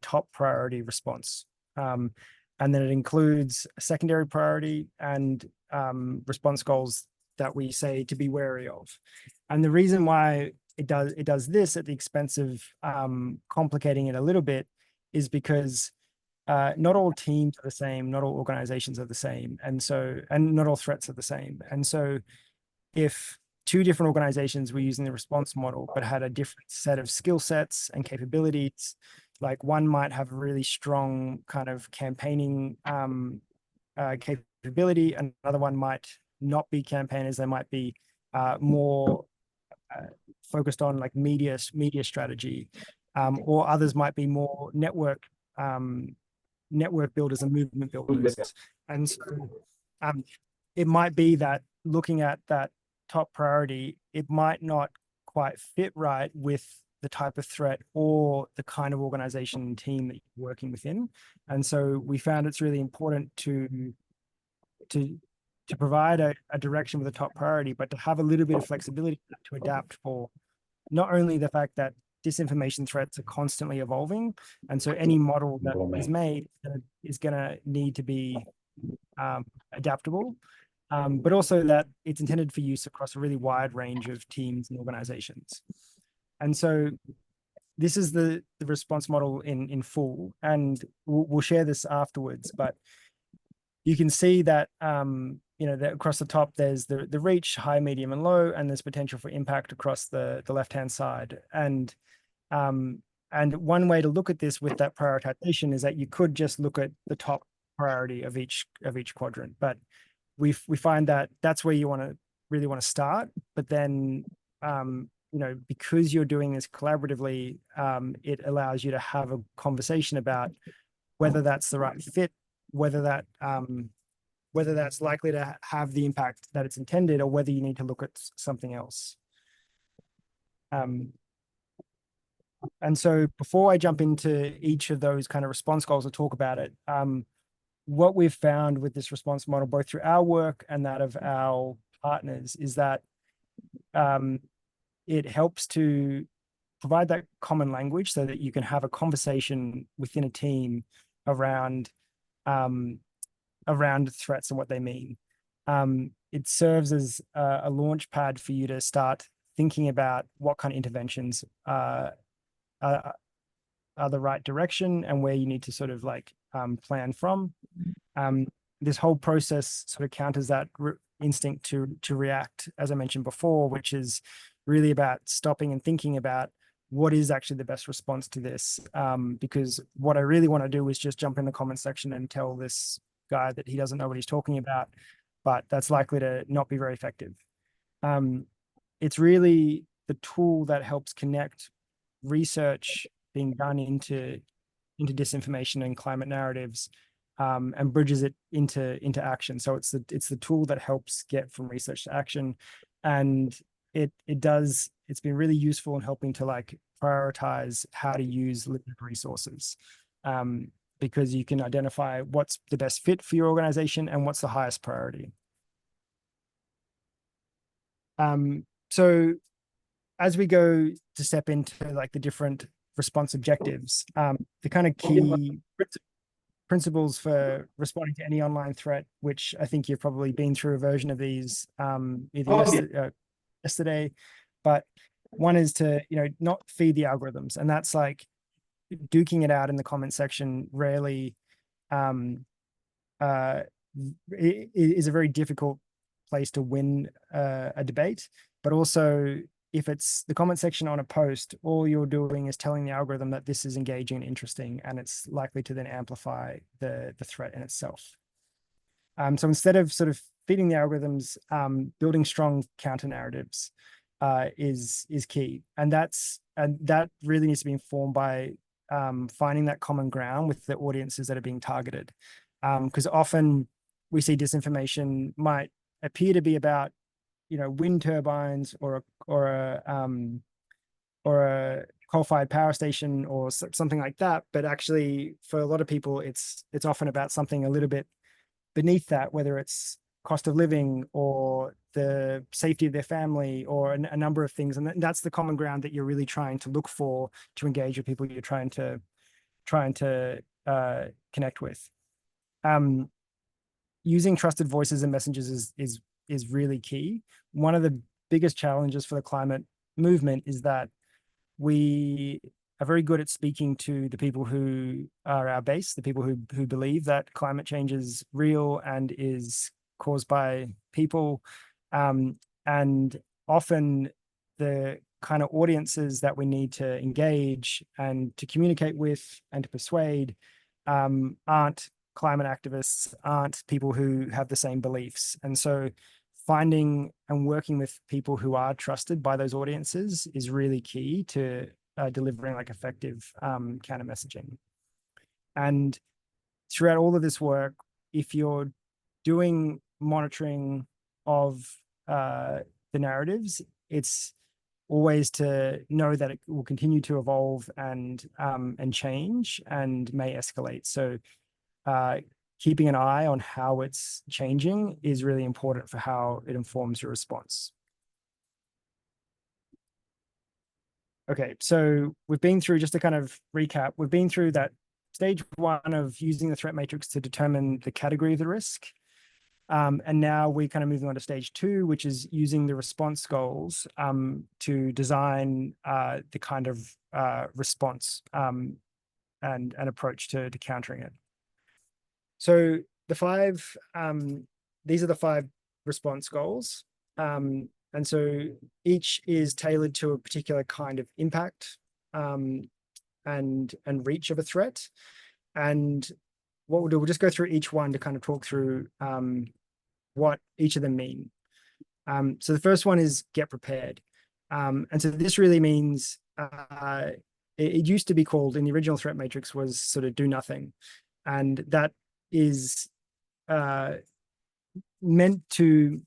top priority response. And then it includes a secondary priority and response goals that we say to be wary of. And the reason why it does this at the expense of complicating it a little bit is because not all teams are the same, not all organizations are the same, and not all threats are the same. And so if two different organizations were using the response model but had a different set of skill sets and capabilities, like one might have a really strong kind of campaigning capability, and another one might not be campaigners. They might be more focused on like media strategy, or others might be more network builders and movement builders. And so it might be that looking at that top priority, it might not quite fit right with the type of threat or the kind of organization and team that you're working within. And so we found it's really important to provide a direction with a top priority, but to have a little bit of flexibility to adapt for not only the fact that disinformation threats are constantly evolving, and so any model that is made is going to need to be adaptable, but also that it's intended for use across a really wide range of teams and organizations. And so this is the response model in full, and we'll share this afterwards, but you can see that that across the top there's the reach, high, medium, and low, and there's potential for impact across the left-hand side. And one way to look at this with that prioritization is that you could just look at the top priority of each quadrant, but we find that that's where you really want to start. But then because you're doing this collaboratively, it allows you to have a conversation about whether that's the right fit, whether that's likely to have the impact that it's intended, or whether you need to look at something else. And so before I jump into each of those kind of response goals and talk about it, what we've found with this response model, both through our work and that of our partners, is that it helps to provide that common language so that you can have a conversation within a team around threats and what they mean. It serves as a launch pad for you to start thinking about what kind of interventions are the right direction and where you need to sort of like plan from. This whole process sort of counters that instinct to react, as I mentioned before, which is really about stopping and thinking about what is actually the best response to this. Because what I really want to do is just jump in the comment section and tell this guy that he doesn't know what he's talking about, but that's likely to not be very effective. It's really the tool that helps connect research being done into disinformation and climate narratives, and bridges it into action. So it's the tool that helps get from research to action, and it's been really useful in helping to like prioritize how to use limited resources, because you can identify what's the best fit for your organization and what's the highest priority. So as we go to step into like the different response objectives, the kind of key principles for responding to any online threat, which I think you've probably been through a version of these either yesterday, but one is to not feed the algorithms, and that's like duking it out in the comment section rarely is a very difficult place to win a debate, but also if it's the comment section on a post, all you're doing is telling the algorithm that this is engaging and interesting, and it's likely to then amplify the threat in itself. So instead of sort of feeding the algorithms, building strong counter narratives is key, and that really needs to be informed by finding that common ground with the audiences that are being targeted, because often we see disinformation might appear to be about wind turbines or a coal-fired power station or something like that, but actually for a lot of people it's often about something a little bit beneath that, whether it's cost of living or the safety of their family or a number of things. And that's the common ground that you're really trying to look for to engage with people you're trying to connect with. Using trusted voices and messages is really key. One of the biggest challenges for the climate movement is that we are very good at speaking to the people who are our base, the people who believe that climate change is real and is caused by people. And often the kind of audiences that we need to engage and to communicate with and to persuade aren't climate activists, aren't people who have the same beliefs. And so finding and working with people who are trusted by those audiences is really key to delivering like effective counter messaging. And throughout all of this work, if you're doing monitoring of the narratives, it's always to know that it will continue to evolve and change and may escalate. So keeping an eye on how it's changing is really important for how it informs your response. Okay, so we've been through, just to kind of recap, we've been through that stage one of using the threat matrix to determine the category of the risk. And now we're kind of moving on to stage two, which is using the response goals to design the kind of response and approach to countering it. So the five, these are the five response goals. And so each is tailored to a particular kind of impact and reach of a threat. And what we'll do, we'll just go through each one to kind of talk through what each of them mean. So the first one is get prepared. And so this really means, it used to be called, in the original threat matrix, was sort of do nothing. And that is meant to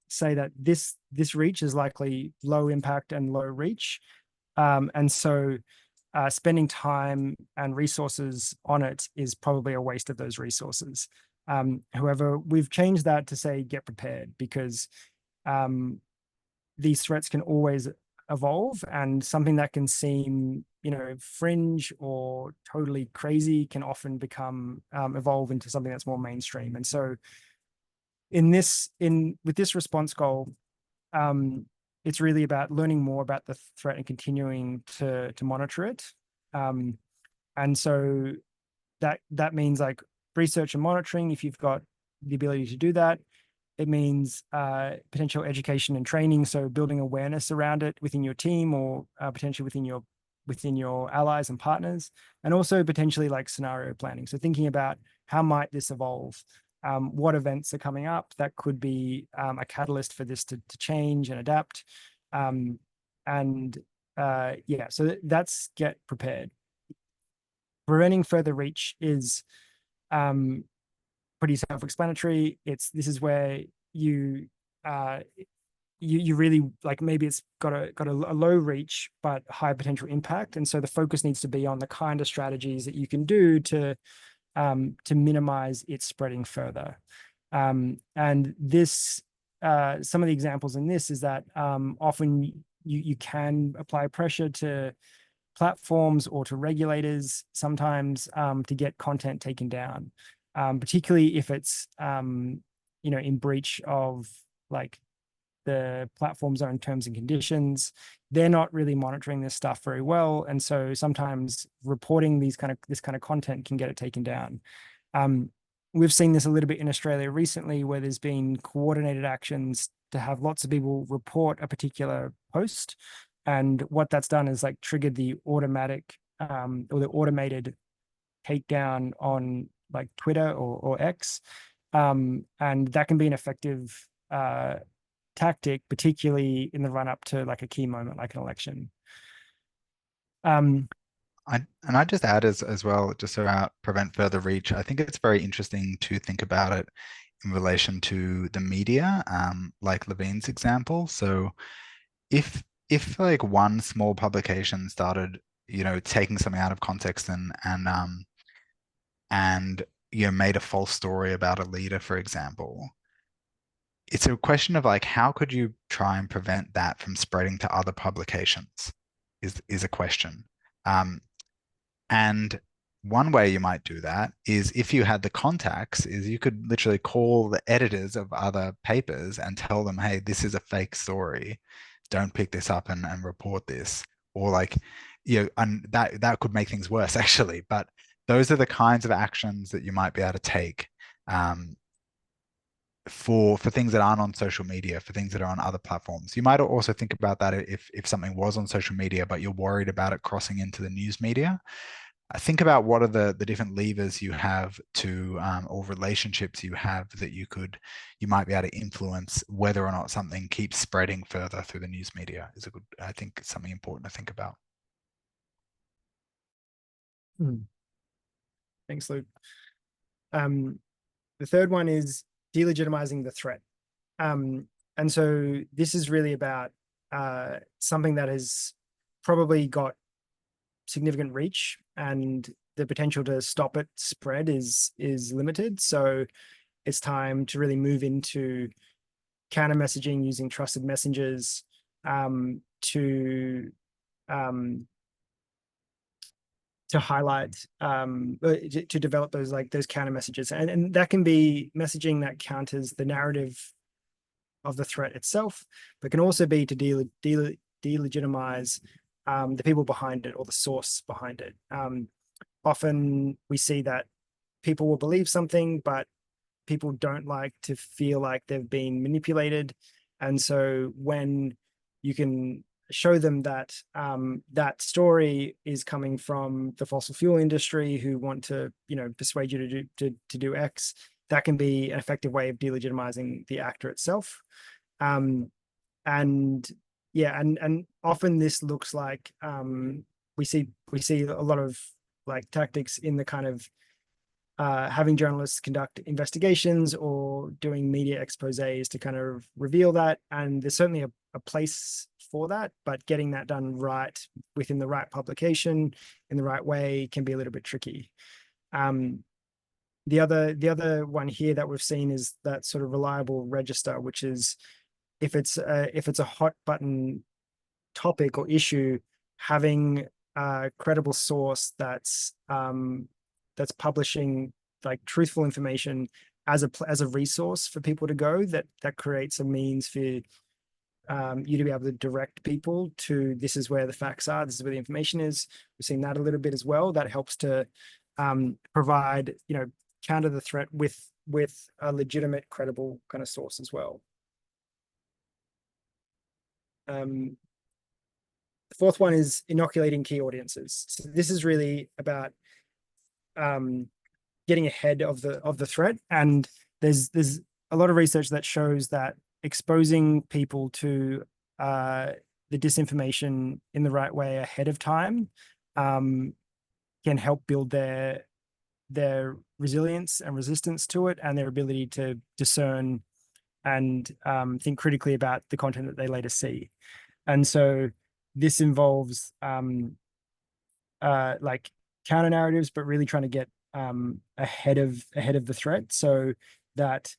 say that this reach is likely low impact and low reach. And so spending time and resources on it is probably a waste of those resources. However, we've changed that to say get prepared, because these threats can always evolve, and something that can seem fringe or totally crazy can often become evolve into something that's more mainstream. And so with this response goal, it's really about learning more about the threat and continuing to monitor it. And so that means like research and monitoring, if you've got the ability to do that. It means potential education and training, so building awareness around it within your team or potentially within your allies and partners, and also potentially like scenario planning. So thinking about how might this evolve, what events are coming up that could be a catalyst for this to change and adapt. Yeah, so that's get prepared. Preventing further reach is pretty self-explanatory. This is where you really, like, maybe it's got a low reach but high potential impact, and so the focus needs to be on the kind of strategies that you can do to minimize its spreading further. And this some of the examples in this is that often you can apply pressure to platforms or to regulators sometimes to get content taken down, particularly if it's in breach of like the platform's own terms and conditions. They're not really monitoring this stuff very well, and so sometimes reporting this kind of content can get it taken down. We've seen this a little bit in Australia recently, where there's been coordinated actions to have lots of people report a particular post. And what that's done is like triggered the automatic or the automated takedown on like Twitter or X. And that can be an effective tactic, particularly in the run up to like a key moment like an election. I just add as well, just to prevent further reach, I think it's very interesting to think about it in relation to the media, like Levine's example. So if like one small publication started, taking something out of context and made a false story about a leader, for example, it's a question of like how could you try and prevent that from spreading to other publications is a question. And one way you might do that is if you had the contacts, is you could literally call the editors of other papers and tell them, hey, this is a fake story. Don't pick this up and report this. Or like, and that could make things worse actually. But those are the kinds of actions that you might be able to take for things that aren't on social media, for things that are on other platforms. You might also think about that if something was on social media, but you're worried about it crossing into the news media. Think about what are the different levers you have to or relationships you have that you might be able to influence whether or not something keeps spreading further through the news media is I think it's something important to think about. Thanks, Luke. The third one is delegitimizing the threat. And so this is really about something that has probably got significant reach and the potential to stop it spread is limited. So it's time to really move into counter messaging using trusted messengers to highlight to develop those counter messages, and that can be messaging that counters the narrative of the threat itself, but can also be to delegitimize the people behind it or the source behind it. Often we see that people will believe something, but people don't like to feel like they've been manipulated. And so when you can show them that that story is coming from the fossil fuel industry who want to, persuade you to do X, that can be an effective way of delegitimizing the actor itself. And often this looks like we see a lot of like tactics in the kind of having journalists conduct investigations or doing media exposés to kind of reveal that. And there's certainly a place for that, but getting that done right within the right publication in the right way can be a little bit tricky. The other one here that we've seen is that sort of reliable register, which is if it's a hot button topic or issue, having a credible source that's publishing like truthful information as a resource for people to go, that creates a means for you to be able to direct people to, this is where the facts are, this is where the information is. We've seen that a little bit as well. That helps to provide, counter the threat with a legitimate, credible kind of source as well. The fourth one is inoculating key audiences. So this is really about getting ahead of the threat. And there's a lot of research that shows that exposing people to the disinformation in the right way ahead of time can help build their resilience and resistance to it, and their ability to discern and think critically about the content that they later see. And so this involves like counter narratives, but really trying to get ahead of the threat, so that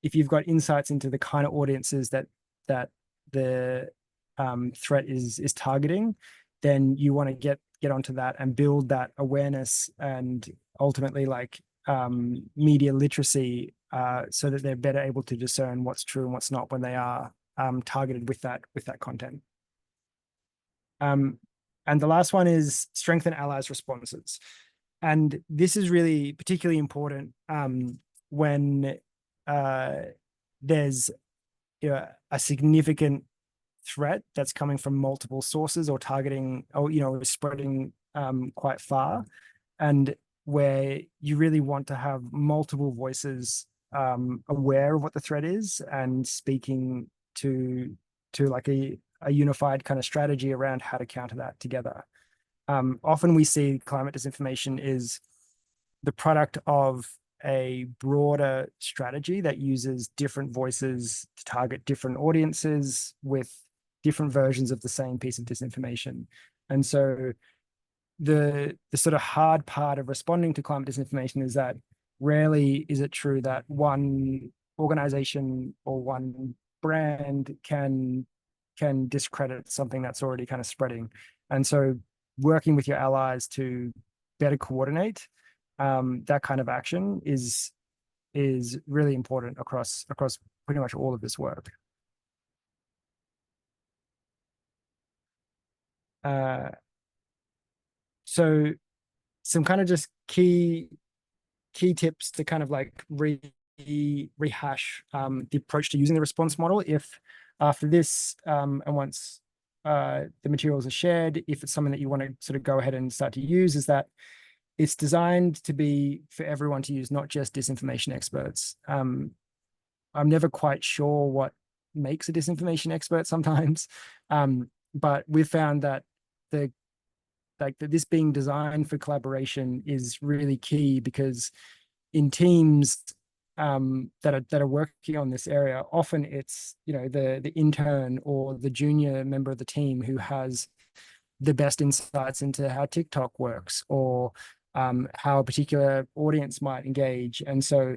if you've got insights into the kind of audiences that the threat is targeting, then you want to get onto that and build that awareness and ultimately like media literacy, so that they're better able to discern what's true and what's not when they are targeted with that content. And the last one is strengthen allies' responses. And this is really particularly important when there's a significant threat that's coming from multiple sources or targeting or spreading quite far, and where you really want to have multiple voices aware of what the threat is and speaking to like a unified kind of strategy around how to counter that together. Often we see climate disinformation is the product of a broader strategy that uses different voices to target different audiences with different versions of the same piece of disinformation. And so the sort of hard part of responding to climate disinformation is that rarely is it true that one organization or one brand can discredit something that's already kind of spreading. And so working with your allies to better coordinate that kind of action is really important across pretty much all of this work. So some kind of just key tips to kind of like rehash the approach to using the response model. If after this and once the materials are shared, if it's something that you want to sort of go ahead and start to use, is that it's designed to be for everyone to use, not just disinformation experts. I'm never quite sure what makes a disinformation expert sometimes, but we've found that this being designed for collaboration is really key, because in teams that are working on this area, often it's the intern or the junior member of the team who has the best insights into how TikTok works or how a particular audience might engage. And so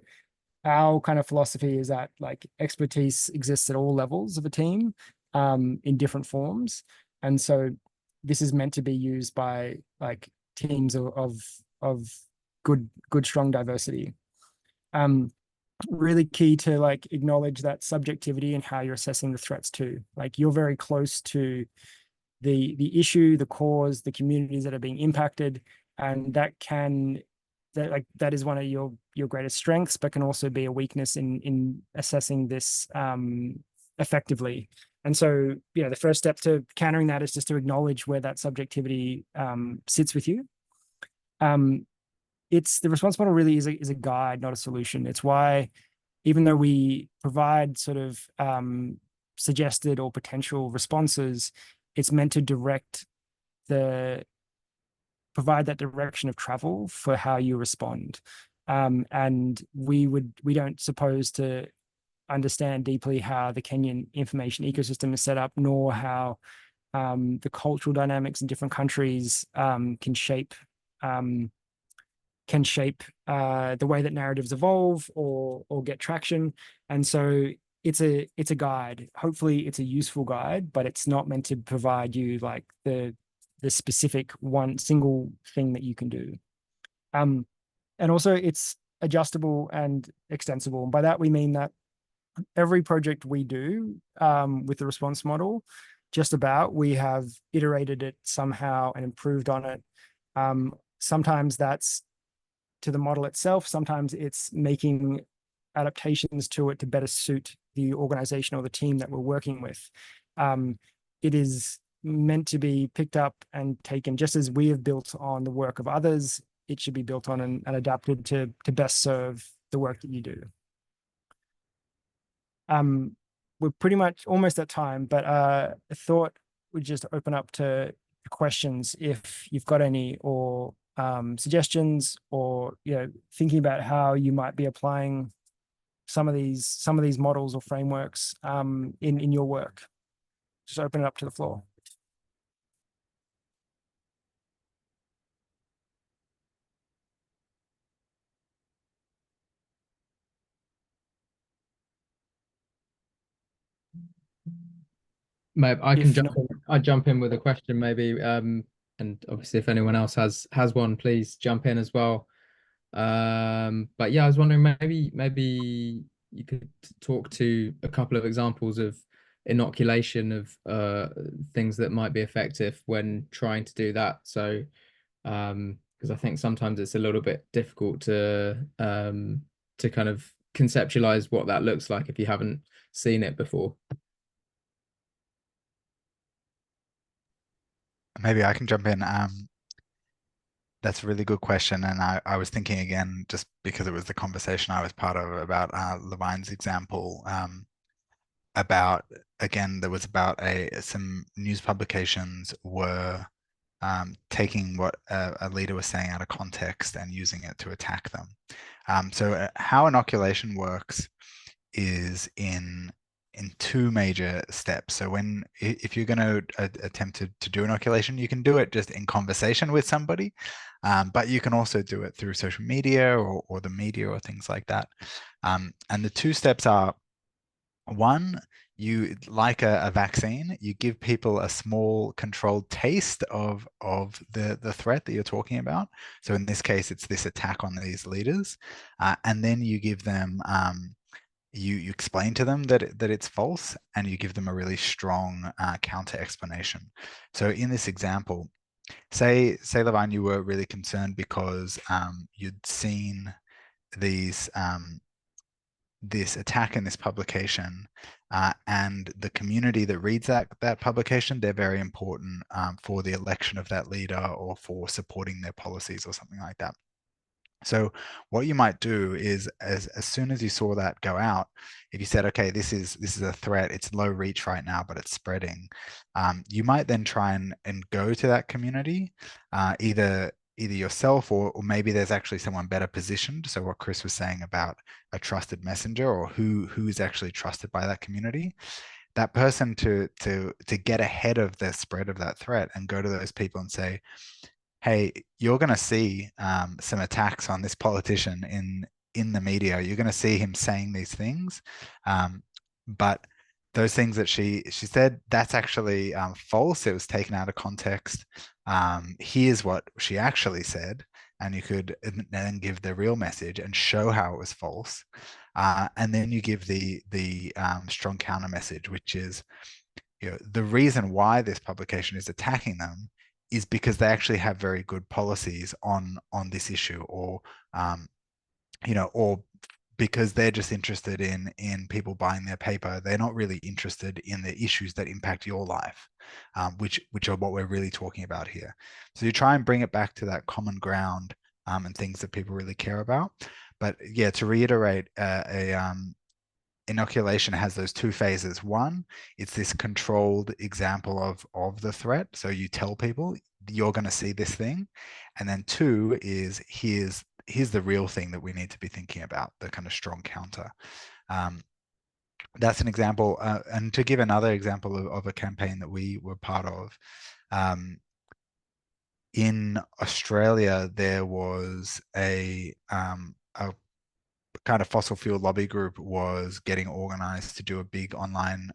our kind of philosophy is that like expertise exists at all levels of a team in different forms. And so this is meant to be used by like teams of good strong diversity. Really key to like acknowledge that subjectivity and how you're assessing the threats too. Like you're very close to the issue, the cause, the communities that are being impacted, and that is one of your greatest strengths, but can also be a weakness in assessing this effectively. And so, the first step to countering that is just to acknowledge where that subjectivity sits with you. It's the response model really is a guide, not a solution. It's why, even though we provide sort of suggested or potential responses, it's meant to provide that direction of travel for how you respond. And we don't suppose to understand deeply how the Kenyan information ecosystem is set up, nor how the cultural dynamics in different countries can shape the way that narratives evolve or get traction. And so it's a guide. Hopefully it's a useful guide, but it's not meant to provide you like the specific one single thing that you can do. And also it's adjustable and extensible. And by that we mean that every project we do with the response model, just about, we have iterated it somehow and improved on it. Sometimes that's to the model itself. Sometimes it's making adaptations to it to better suit the organization or the team that we're working with. It is meant to be picked up and taken just as we have built on the work of others. It should be built on and adapted to best serve the work that you do. We're pretty much almost at time, but I thought we'd just open up to questions if you've got any, or suggestions, or thinking about how you might be applying some of these models or frameworks in your work. Just open it up to the floor. Maybe I can jump in. I jump in with a question, maybe. And obviously, if anyone else has one, please jump in as well. But yeah, I was wondering, maybe you could talk to a couple of examples of inoculation of things that might be effective when trying to do that. So, because I think sometimes it's a little bit difficult to kind of conceptualize what that looks like if you haven't seen it before? Maybe I can jump in. That's a really good question. And I was thinking again, just because it was the conversation I was part of about Levine's example, about, again, there was about some news publications were taking what a leader was saying out of context and using it to attack them. So how inoculation works is in two major steps. So if you're going to attempt to do inoculation, you can do it just in conversation with somebody, but you can also do it through social media or the media or things like that. And the two steps are, one, you, like a vaccine, you give people a small controlled taste of the threat that you're talking about. So in this case, it's this attack on these leaders, and then you give them you explain to them that it's false, and you give them a really strong counter explanation. So in this example, say Levine, you were really concerned because you'd seen these this attack in this publication, and the community that reads that publication, they're very important for the election of that leader or for supporting their policies or something like that. So what you might do is, as soon as you saw that go out, if you said, okay, this is a threat, it's low reach right now, but it's spreading, you might then try and go to that community, either yourself, or maybe there's actually someone better positioned. So what Chris was saying about a trusted messenger, or who is actually trusted by that community, that person to get ahead of the spread of that threat and go to those people and say, hey, you're going to see some attacks on this politician in the media. You're going to see him saying these things, but those things that she said, that's actually false. It was taken out of context. Here's what she actually said, and you could then give the real message and show how it was false, and then you give the strong counter message, which is, the reason why this publication is attacking them is because they actually have very good policies on this issue, or or because they're just interested in people buying their paper. They're not really interested in the issues that impact your life, which are what we're really talking about here. So you try and bring it back to that common ground, and things that people really care about. But yeah, to reiterate, inoculation has those two phases. One, it's this controlled example of the threat. So you tell people you're going to see this thing. And then two is, here's the real thing that we need to be thinking about, the kind of strong counter. That's an example. And to give another example of a campaign that we were part of, in Australia, there was a kind of fossil fuel lobby group was getting organized to do a big online,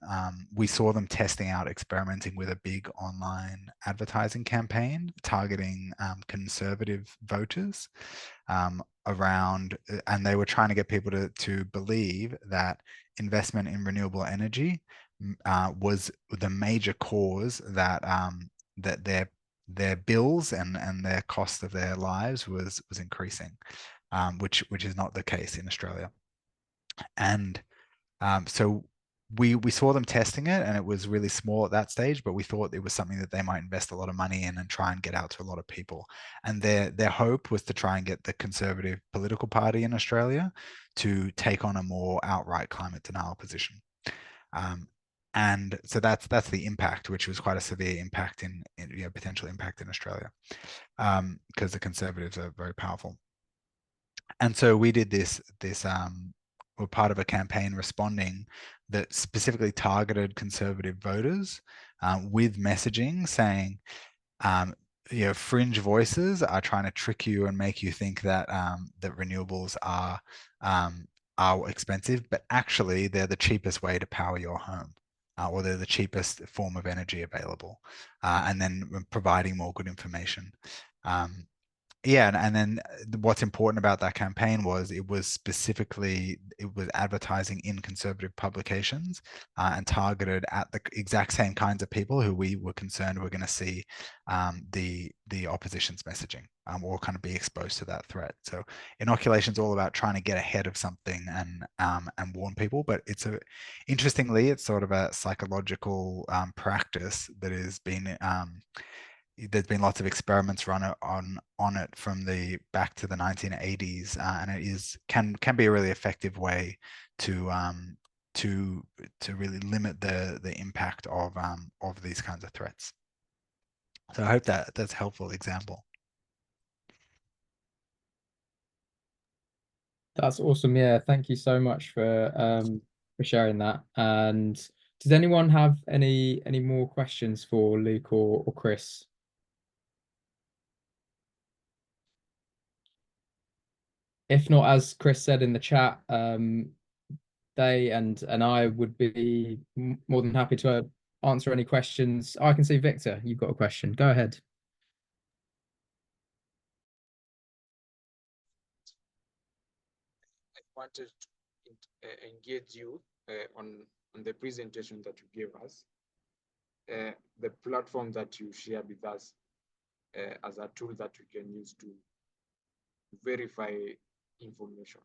we saw them testing out, experimenting with a big online advertising campaign targeting conservative voters around, and they were trying to get people to believe that investment in renewable energy was the major cause that that their bills and their cost of their lives was increasing, which is not the case in Australia. And so we saw them testing it, and it was really small at that stage, but we thought it was something that they might invest a lot of money in and try and get out to a lot of people. And their hope was to try and get the Conservative political party in Australia to take on a more outright climate denial position. And so that's the impact, which was quite a severe impact in potential impact in Australia, because the Conservatives are very powerful. And so we did we're part of a campaign responding that specifically targeted conservative voters with messaging saying, fringe voices are trying to trick you and make you think that that renewables are expensive, but actually they're the cheapest way to power your home, or they're the cheapest form of energy available, and then providing more good information. yeah, and then what's important about that campaign was it was advertising in conservative publications and targeted at the exact same kinds of people who we were concerned were going to see the opposition's messaging or kind of be exposed to that threat. So inoculation is all about trying to get ahead of something and warn people. But interestingly, it's sort of a psychological practice that has been there's been lots of experiments run on it from the back to the 1980s, and it can be a really effective way to to really limit the impact of these kinds of threats. So I hope that's a helpful example. That's awesome. Yeah, thank you so much for sharing that. And does anyone have any more questions for Luke or Chris? If not, as Chris said in the chat, they and I would be more than happy to answer any questions. I can see Victor, you've got a question. Go ahead. I wanted to engage you on the presentation that you gave us, the platform that you shared with us as a tool that we can use to verify information.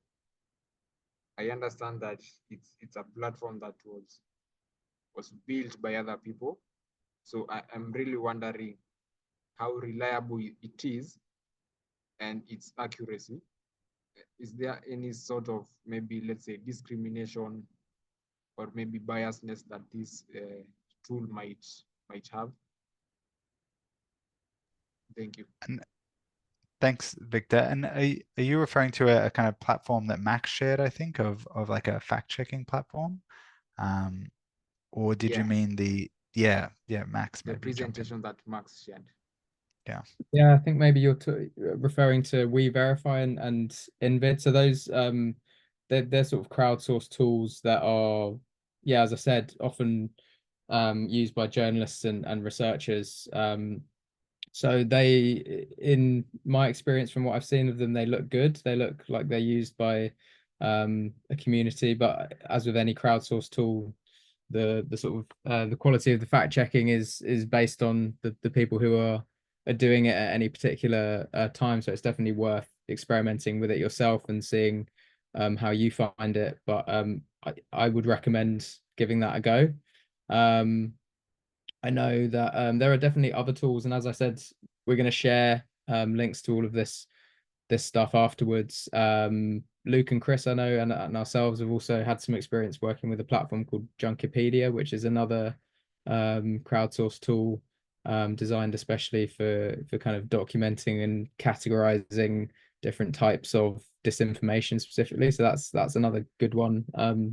I understand that it's a platform that was built by other people. So I'm really wondering how reliable it is and its accuracy. Is there any sort of maybe, let's say, discrimination or maybe biasness that this tool might have? Thank you. And thanks, Victor. And are you referring to a kind of platform that Max shared, I think, of like a fact-checking platform? Or did you mean yeah, Max, the maybe jump in. presentation that Max shared? Yeah. Yeah, I think maybe you're referring to We Verify and Invid. So those they're sort of crowdsourced tools that are, yeah, as I said, often used by journalists and researchers. So they, in my experience from what I've seen of them, they look good. They look like they're used by a community, but as with any crowdsourced tool, the sort of the quality of the fact checking is based on the people who are doing it at any particular time. So it's definitely worth experimenting with it yourself and seeing how you find it. But I would recommend giving that a go. I know that there are definitely other tools, and as I said, we're going to share links to all of this stuff afterwards. Luke and Chris, I know, and ourselves have also had some experience working with a platform called Junkipedia, which is another crowdsourced tool designed especially for kind of documenting and categorizing different types of disinformation specifically. So that's another good one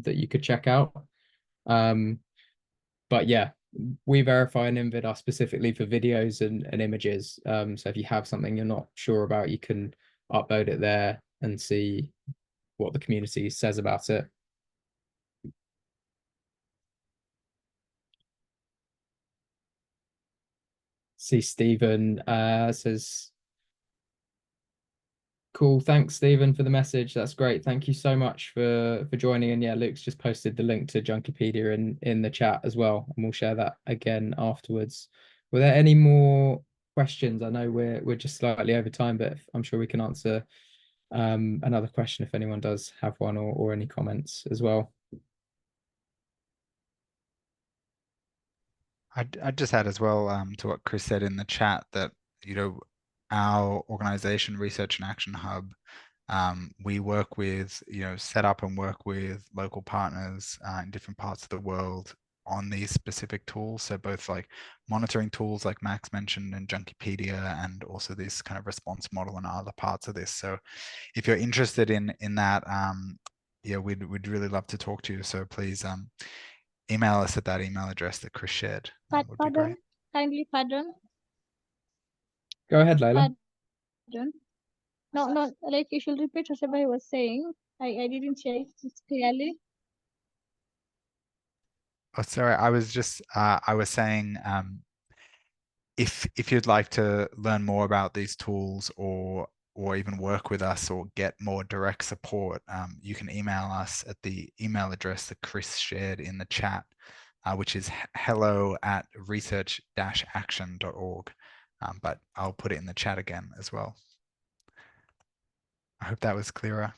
that you could check out. But yeah, We Verify and Invid are specifically for videos and images. So if you have something you're not sure about, you can upload it there and see what the community says about it. See, Stephen says, cool. Thanks, Stephen, for the message. That's great. Thank you so much for joining. And yeah, Luke's just posted the link to Junkipedia in the chat as well, and we'll share that again afterwards. Were there any more questions? I know we're just slightly over time, but I'm sure we can answer another question if anyone does have one or any comments as well. I'd just add as well to what Chris said in the chat that, our organization, Research and Action Hub, we work with, set up and work with local partners in different parts of the world on these specific tools. So both like monitoring tools like Max mentioned and Junkipedia, and also this kind of response model and other parts of this. So if you're interested in that, yeah, we'd really love to talk to you. So please email us at that email address that Chris shared. Would be Pardon, great. kindly pardon. Go ahead, Layla. Pardon. No, like you should repeat whatever I was saying. I didn't hear it clearly. Oh, sorry, I was just I was saying if you'd like to learn more about these tools or even work with us or get more direct support, you can email us at the email address that Chris shared in the chat, which is hello@research-action.org. But I'll put it in the chat again as well. I hope that was clearer.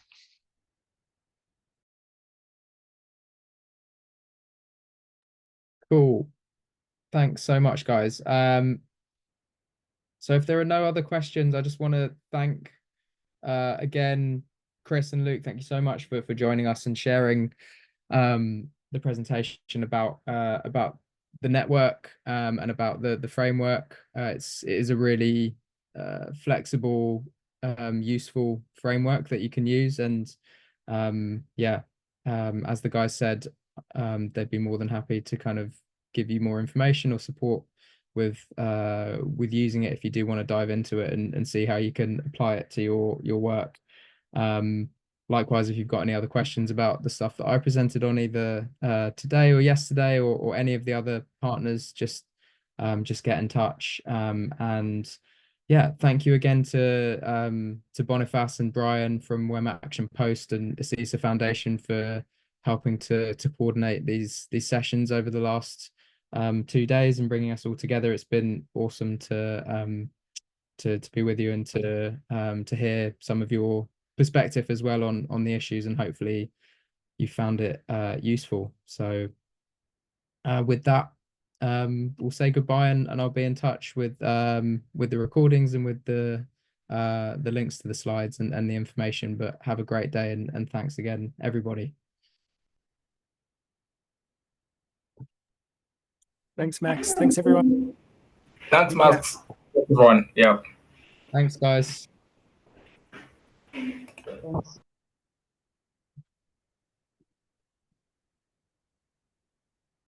Cool. Thanks so much, guys. So if there are no other questions, I just want to thank again Chris and Luke. Thank you so much for joining us and sharing the presentation about the network and about the framework. It is a really flexible, useful framework that you can use, and yeah, as the guys said, they'd be more than happy to kind of give you more information or support with using it if you do want to dive into it and see how you can apply it to your work. Likewise, if you've got any other questions about the stuff that I presented on either today or yesterday or any of the other partners, just get in touch. And yeah, thank you again to Boniface and Brian from Web Action Post and CISA Foundation for helping to coordinate these sessions over the last 2 days and bringing us all together. It's been awesome to be with you and to hear some of your perspective as well on the issues, and hopefully you found it useful. So with that, we'll say goodbye, and I'll be in touch with the recordings and with the links to the slides and the information. But have a great day, and thanks again, everybody. Thanks, Max. Thanks, everyone. Thanks, Take care. Max. Everyone. Yeah. Thanks, guys. Thanks.